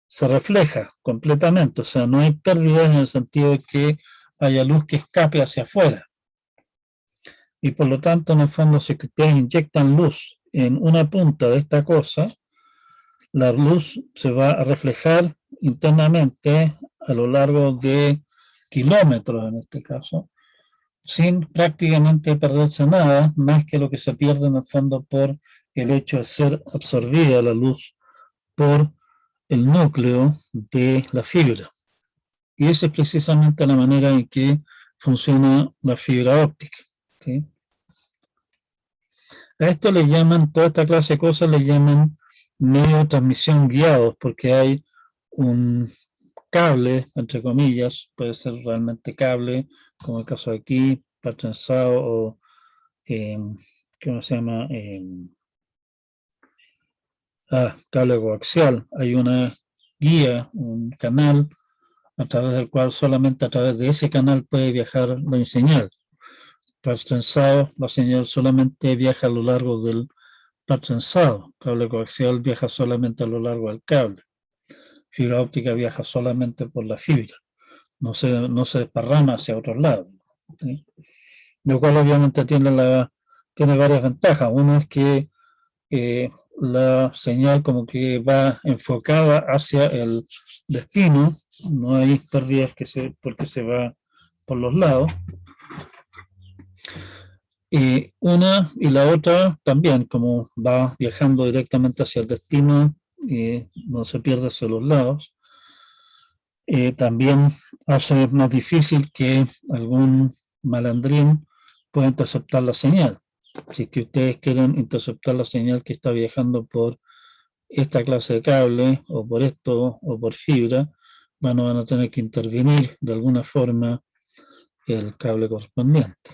se refleja completamente, o sea, no hay pérdidas en el sentido de que haya luz que escape hacia afuera. Y por lo tanto, en el fondo, si ustedes inyectan luz en una punta de esta cosa, la luz se va a reflejar internamente a lo largo de kilómetros, en este caso, sin prácticamente perderse nada, más que lo que se pierde en el fondo por el hecho de ser absorbida la luz por el núcleo de la fibra. Y esa es precisamente la manera en que funciona la fibra óptica, ¿sí? A esto le llaman, toda esta clase de cosas le llaman medio de transmisión guiados, porque hay un cable, entre comillas, puede ser realmente cable, como el caso de aquí, trenzado o, ¿cómo se llama? Cable coaxial. Hay una guía, un canal, a través del cual solamente a través de ese canal puede viajar la señal. Trenzado, la señal solamente viaja a lo largo del trenzado. Cable coaxial viaja solamente a lo largo del cable. Fibra óptica viaja solamente por la fibra. No se desparrama hacia otros lados, ¿sí? Lo cual obviamente tiene varias ventajas. Uno es que la señal como que va enfocada hacia el destino, no hay pérdidas porque se va por los lados. Y una y la otra también, como va viajando directamente hacia el destino, no se pierde hacia los lados. También hace más difícil que algún malandrín pueda interceptar la señal. Si es que ustedes quieren interceptar la señal que está viajando por esta clase de cable, o por esto, o por fibra, van a tener que intervenir de alguna forma el cable correspondiente.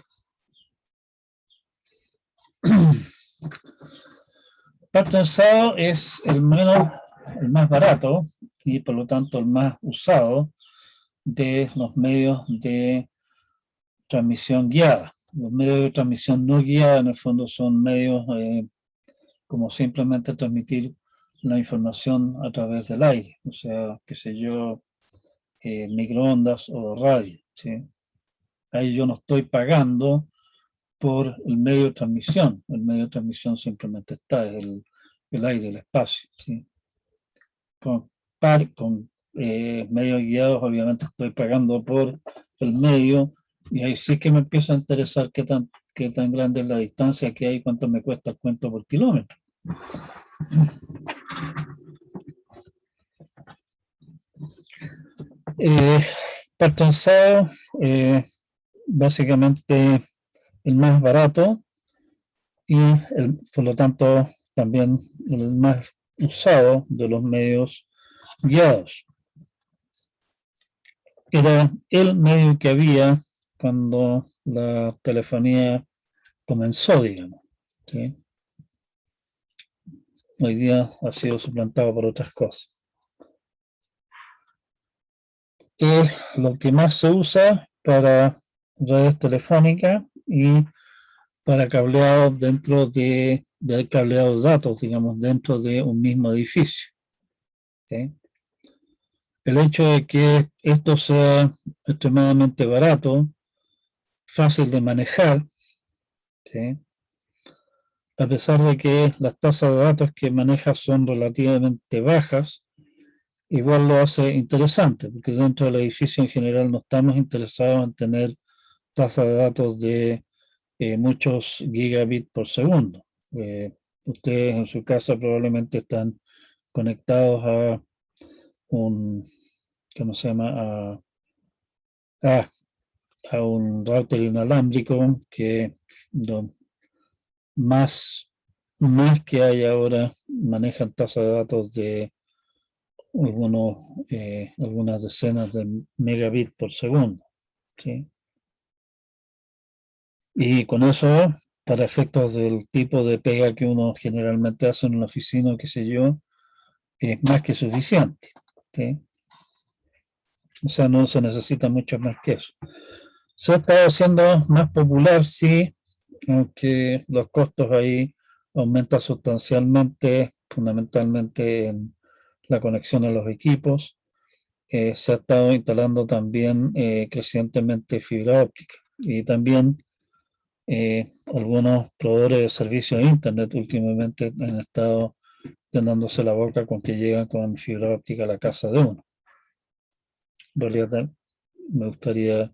El trenzado es el más barato y por lo tanto el más usado de los medios de transmisión guiada. Los medios de transmisión no guiada en el fondo son medios como simplemente transmitir la información a través del aire, o sea, qué sé yo, microondas o radio, ¿sí? Ahí yo no estoy pagando por el medio de transmisión, el medio de transmisión simplemente está, es el aire, el espacio, ¿sí? Con medios guiados obviamente estoy pagando por el medio Y ahí sí que me empieza a interesar qué tan grande es la distancia que hay, cuánto me cuesta el cuento por kilómetro. Partonzado, básicamente el más barato y por lo tanto también el más usado de los medios guiados. Era el medio que había cuando la telefonía comenzó, digamos. ¿Sí? Hoy día ha sido suplantado por otras cosas. Es lo que más se usa para redes telefónicas y para cableado dentro de cableado de datos, digamos, dentro de un mismo edificio. ¿Sí? El hecho de que esto sea extremadamente barato, fácil de manejar, ¿sí? A pesar de que las tasas de datos que maneja son relativamente bajas, igual lo hace interesante, porque dentro del edificio en general no estamos interesados en tener tasas de datos de muchos gigabits por segundo. Ustedes en su casa probablemente están conectados a un, ¿cómo se llama? A, a un router inalámbrico que más, más que hay ahora manejan tasas de datos de algunas decenas de megabits por segundo. ¿Sí? Y con eso, para efectos del tipo de pega que uno generalmente hace en una oficina, qué sé yo, es más que suficiente. ¿Sí? O sea, no se necesita mucho más que eso. Se ha estado haciendo más popular, sí, aunque los costos ahí aumentan sustancialmente, fundamentalmente en la conexión a los equipos. Se ha estado instalando también crecientemente fibra óptica y también algunos proveedores de servicios de Internet últimamente han estado llenándose la boca con que llegan con fibra óptica a la casa de uno. En realidad me gustaría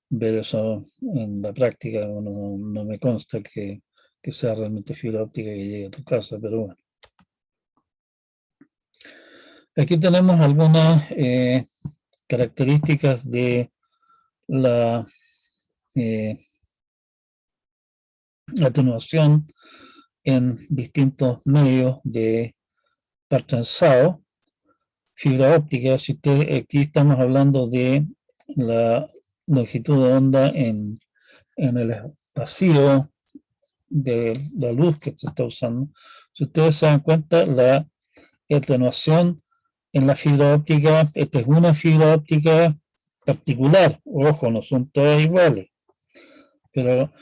ver eso en la práctica, no me consta que sea realmente fibra óptica que llegue a tu casa, pero bueno. Aquí tenemos algunas características de la atenuación en distintos medios de parchenzado. Fibra óptica, si usted, aquí estamos hablando de la longitud de onda en el vacío de la luz que se está usando. Si ustedes se dan cuenta, la atenuación en la fibra óptica, esta es una fibra óptica particular, ojo, no son todas iguales, pero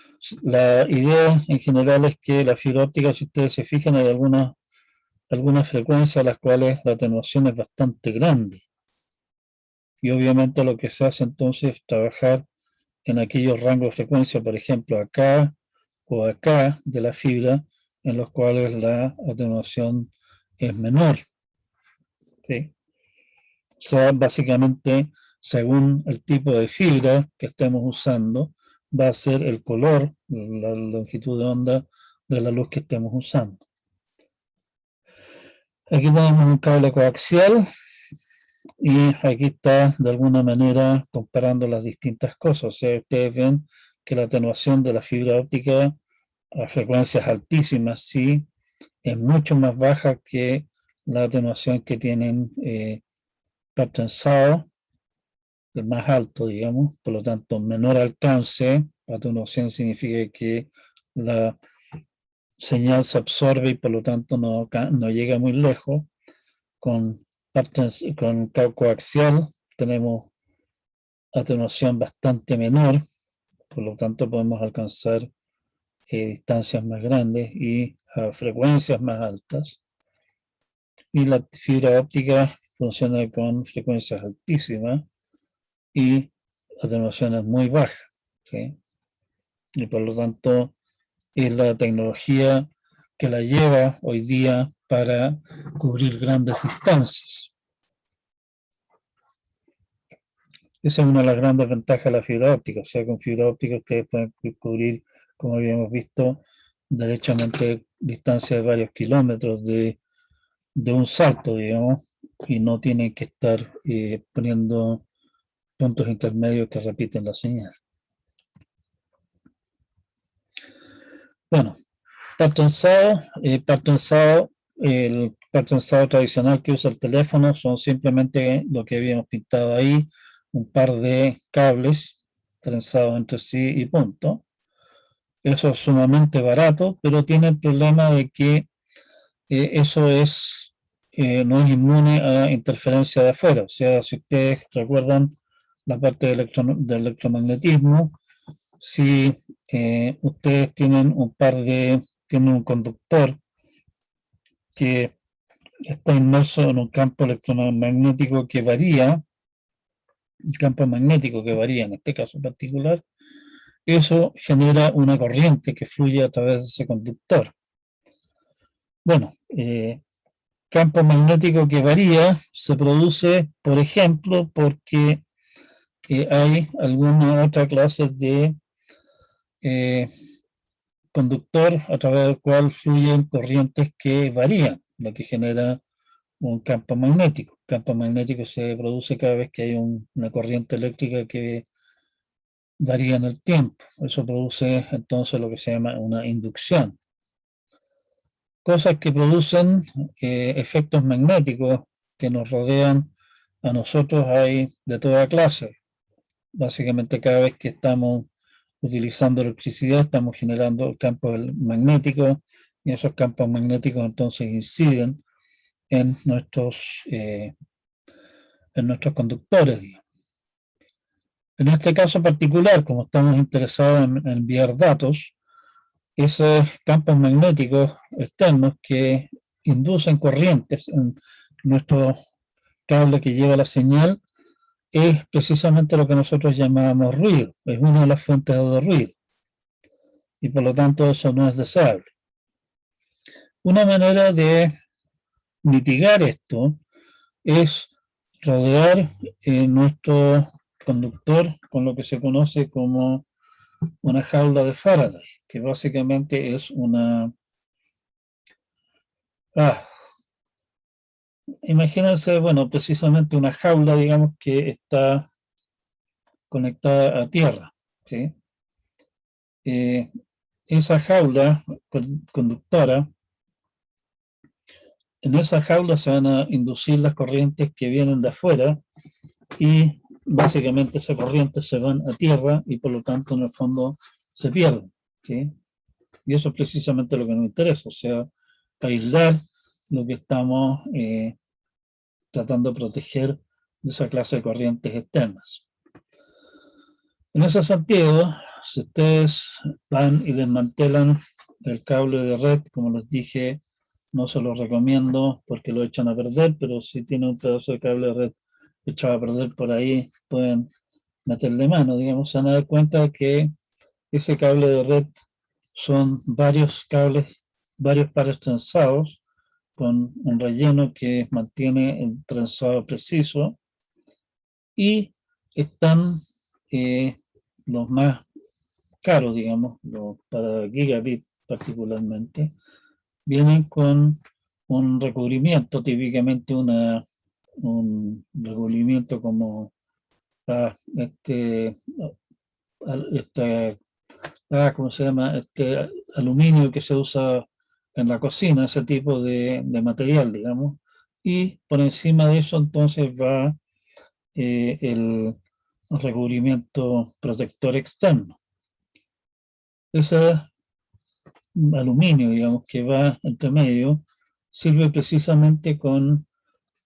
la idea en general es que la fibra óptica, si ustedes se fijan, hay algunas frecuencias a las cuales la atenuación es bastante grande. Y obviamente lo que se hace entonces es trabajar en aquellos rangos de frecuencia, por ejemplo, acá o acá de la fibra, en los cuales la atenuación es menor. ¿Sí? O sea, básicamente, según el tipo de fibra que estemos usando, va a ser el color, la longitud de onda de la luz que estemos usando. Aquí tenemos un cable coaxial y aquí está de alguna manera comparando las distintas cosas. O sea, ustedes ven que la atenuación de la fibra óptica a frecuencias altísimas sí es mucho más baja que la atenuación que tienen parchenzado, el más alto, digamos, por lo tanto, menor alcance. Atenuación significa que la señal se absorbe y por lo tanto no llega muy lejos. Con coaxial tenemos atenuación bastante menor, por lo tanto podemos alcanzar distancias más grandes y a frecuencias más altas. Y la fibra óptica funciona con frecuencias altísimas y atenuaciones muy bajas, ¿sí? Y por lo tanto es la tecnología que la lleva hoy día para cubrir grandes distancias. Esa es una de las grandes ventajas de la fibra óptica. O sea, con fibra óptica ustedes pueden cubrir, como habíamos visto, derechamente distancia de varios kilómetros de un salto, digamos, y no tienen que estar poniendo puntos intermedios que repiten la señal. Bueno, el trenzado tradicional que usa el teléfono son simplemente lo que habíamos pintado ahí, un par de cables trenzados entre sí y punto. Eso es sumamente barato, pero tiene el problema de que eso no es inmune a interferencia de afuera. O sea, si ustedes recuerdan la parte de electromagnetismo, si ustedes tienen un conductor que está inmerso en un campo electromagnético que varía, el campo magnético que varía en este caso particular, eso genera una corriente que fluye a través de ese conductor. Bueno, campo magnético que varía se produce, por ejemplo, porque hay alguna otra clase de conductor a través del cual fluyen corrientes que varían, lo que genera un campo magnético. El campo magnético se produce cada vez que hay una corriente eléctrica que varía en el tiempo. Eso produce entonces lo que se llama una inducción. Cosas que producen efectos magnéticos que nos rodean a nosotros hay de toda clase. Básicamente cada vez que estamos utilizando electricidad estamos generando campos magnéticos y esos campos magnéticos entonces inciden en nuestros conductores. En este caso particular, como estamos interesados en enviar datos, esos campos magnéticos externos que inducen corrientes en nuestro cable que lleva la señal es precisamente lo que nosotros llamamos ruido, es una de las fuentes de ruido y por lo tanto eso no es deseable. Una manera de mitigar esto es rodear nuestro conductor con lo que se conoce como una jaula de Faraday, que básicamente es imagínense, bueno, precisamente una jaula, digamos, que está conectada a tierra, ¿sí? Esa jaula conductora, en esa jaula se van a inducir las corrientes que vienen de afuera y básicamente esas corrientes se van a tierra y por lo tanto en el fondo se pierden, ¿sí? Y eso es precisamente lo que nos interesa, o sea, aislar lo que estamos tratando de proteger de esa clase de corrientes externas. En ese sentido, si ustedes van y desmantelan el cable de red, como les dije, no se lo recomiendo porque lo echan a perder, pero si tienen un pedazo de cable de red echado a perder por ahí, pueden meterle mano, digamos, se van a dar cuenta que ese cable de red son varios cables, varios pares trenzados con un relleno que mantiene el trenzado preciso y están los más caros, digamos, los para gigabit particularmente, vienen con un recubrimiento, típicamente un recubrimiento como ¿cómo se llama? Este aluminio que se usa en la cocina, ese tipo de material, digamos, y por encima de eso entonces va el recubrimiento protector externo. Ese aluminio, digamos, que va entre medio, sirve precisamente con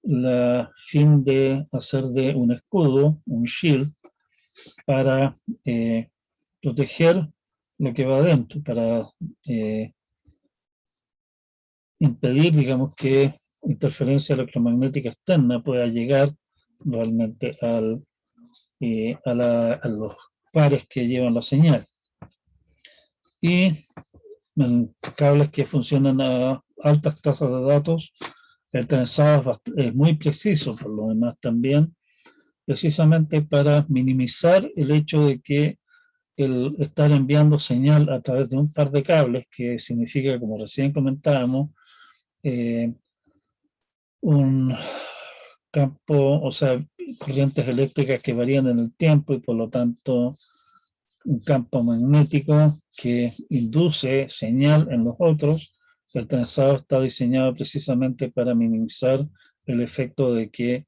la fin de hacer de un escudo, un shield, para proteger lo que va adentro, para impedir, digamos, que interferencia electromagnética externa pueda llegar realmente a los pares que llevan la señal. Y en cables que funcionan a altas tasas de datos, el trenzado es muy preciso, por lo demás también, precisamente para minimizar el hecho de que el estar enviando señal a través de un par de cables, que significa, como recién comentábamos, un campo, o sea, corrientes eléctricas que varían en el tiempo y por lo tanto un campo magnético que induce señal en los otros. El trenzado está diseñado precisamente para minimizar el efecto de que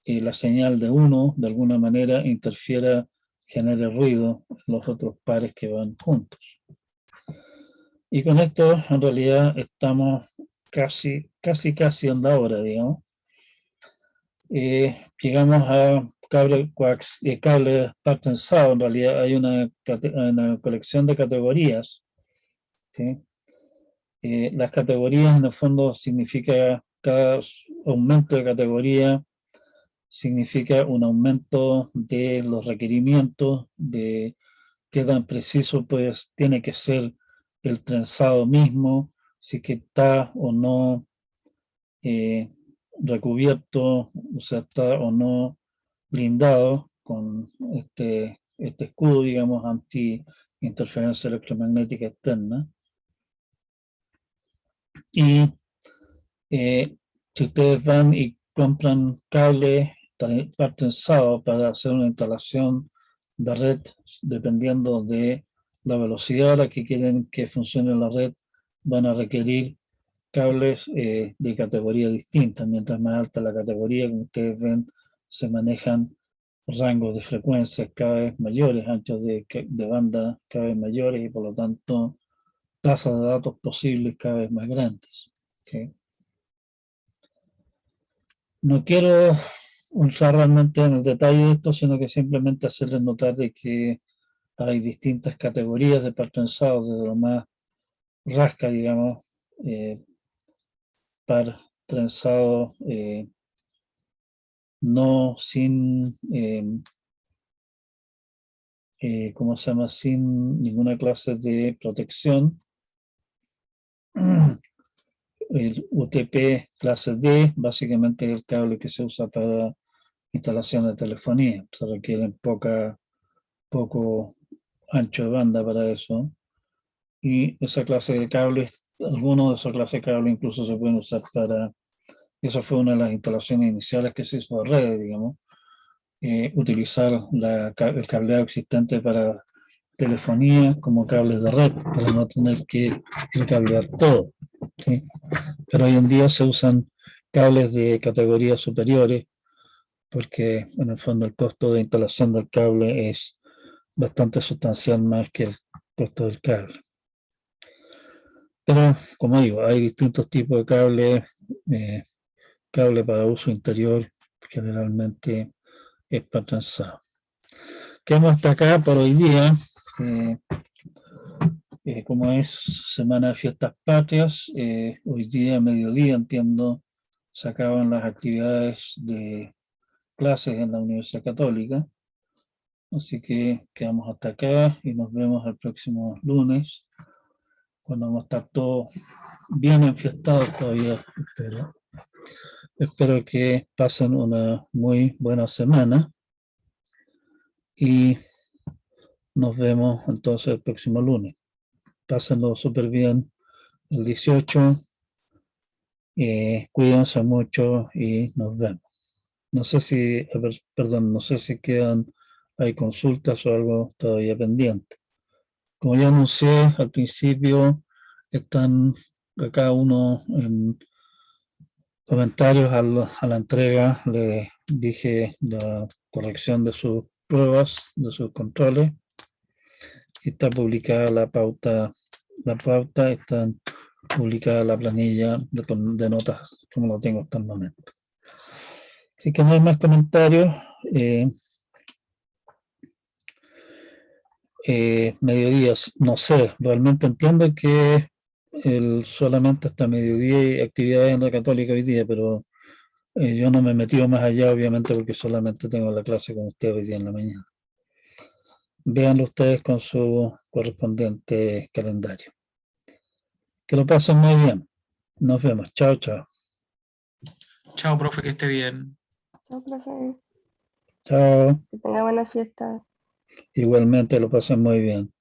la señal de uno de alguna manera interfiera, genere ruido en los otros pares que van juntos. Y con esto en realidad estamos casi en la hora, digamos. Llegamos a cable coax, cable par trenzado. En realidad hay una colección de categorías, ¿sí? Las categorías en el fondo significa cada aumento de categoría significa un aumento de los requerimientos, de qué tan preciso pues tiene que ser el trenzado mismo, si que está o no recubierto, o sea, está o no blindado con este escudo, digamos, anti-interferencia electromagnética externa. Y si ustedes van y compran cables trenzado para hacer una instalación de red, dependiendo de la velocidad a la que quieren que funcione la red, van a requerir cables de categoría distinta. Mientras más alta la categoría, como ustedes ven, se manejan rangos de frecuencias cada vez mayores, anchos de banda cada vez mayores y por lo tanto tasas de datos posibles cada vez más grandes. ¿Sí? No quiero entrar realmente en el detalle de esto, sino que simplemente hacerles notar de que hay distintas categorías de par trenzado, desde lo más rasca, digamos, par trenzado no sin, ¿cómo se llama? Sin ninguna clase de protección. El UTP clase D, básicamente es el cable que se usa para instalación de telefonía. Se requieren poco ancho de banda para eso. Y esa clase de cables, algunos de esa clase de cables incluso se pueden usar para, eso fue una de las instalaciones iniciales que se hizo de redes, digamos, utilizar el cableado existente para telefonía como cables de red, para no tener que recablear todo, ¿sí? Pero hoy en día se usan cables de categorías superiores porque en el fondo el costo de instalación del cable es bastante sustancial más que el costo del cable. Pero, como digo, hay distintos tipos de cable, cable para uso interior, generalmente es para trenzado. Quedamos hasta acá por hoy día. Como es Semana de Fiestas Patrias, hoy día, mediodía, entiendo, se acaban las actividades de clases en la Universidad Católica. Así que quedamos hasta acá y nos vemos el próximo lunes, cuando vamos a estar todos bien enfiestados todavía, espero. Espero que pasen una muy buena semana y nos vemos entonces el próximo lunes. Pásenlo súper bien el 18. Cuídense mucho y nos vemos. No sé si, perdón, no sé si hay consultas o algo todavía pendiente. Como ya anuncié al principio, están acá uno en comentarios a la entrega, le dije la corrección de sus pruebas, de sus controles. Está publicada la pauta, está publicada la planilla de notas, como lo tengo hasta el momento. Así que no hay más comentarios. Mediodía, no sé, realmente entiendo que solamente hasta mediodía hay actividades en la Católica hoy día, pero yo no me he metido más allá, obviamente, porque solamente tengo la clase con ustedes hoy día en la mañana. Véanlo ustedes con su correspondiente calendario. Que lo pasen muy bien. Nos vemos. Chao, chao. Chao, profe, que esté bien. Chao, profe. Chao. Que tenga buena fiesta. Igualmente lo pasen muy bien.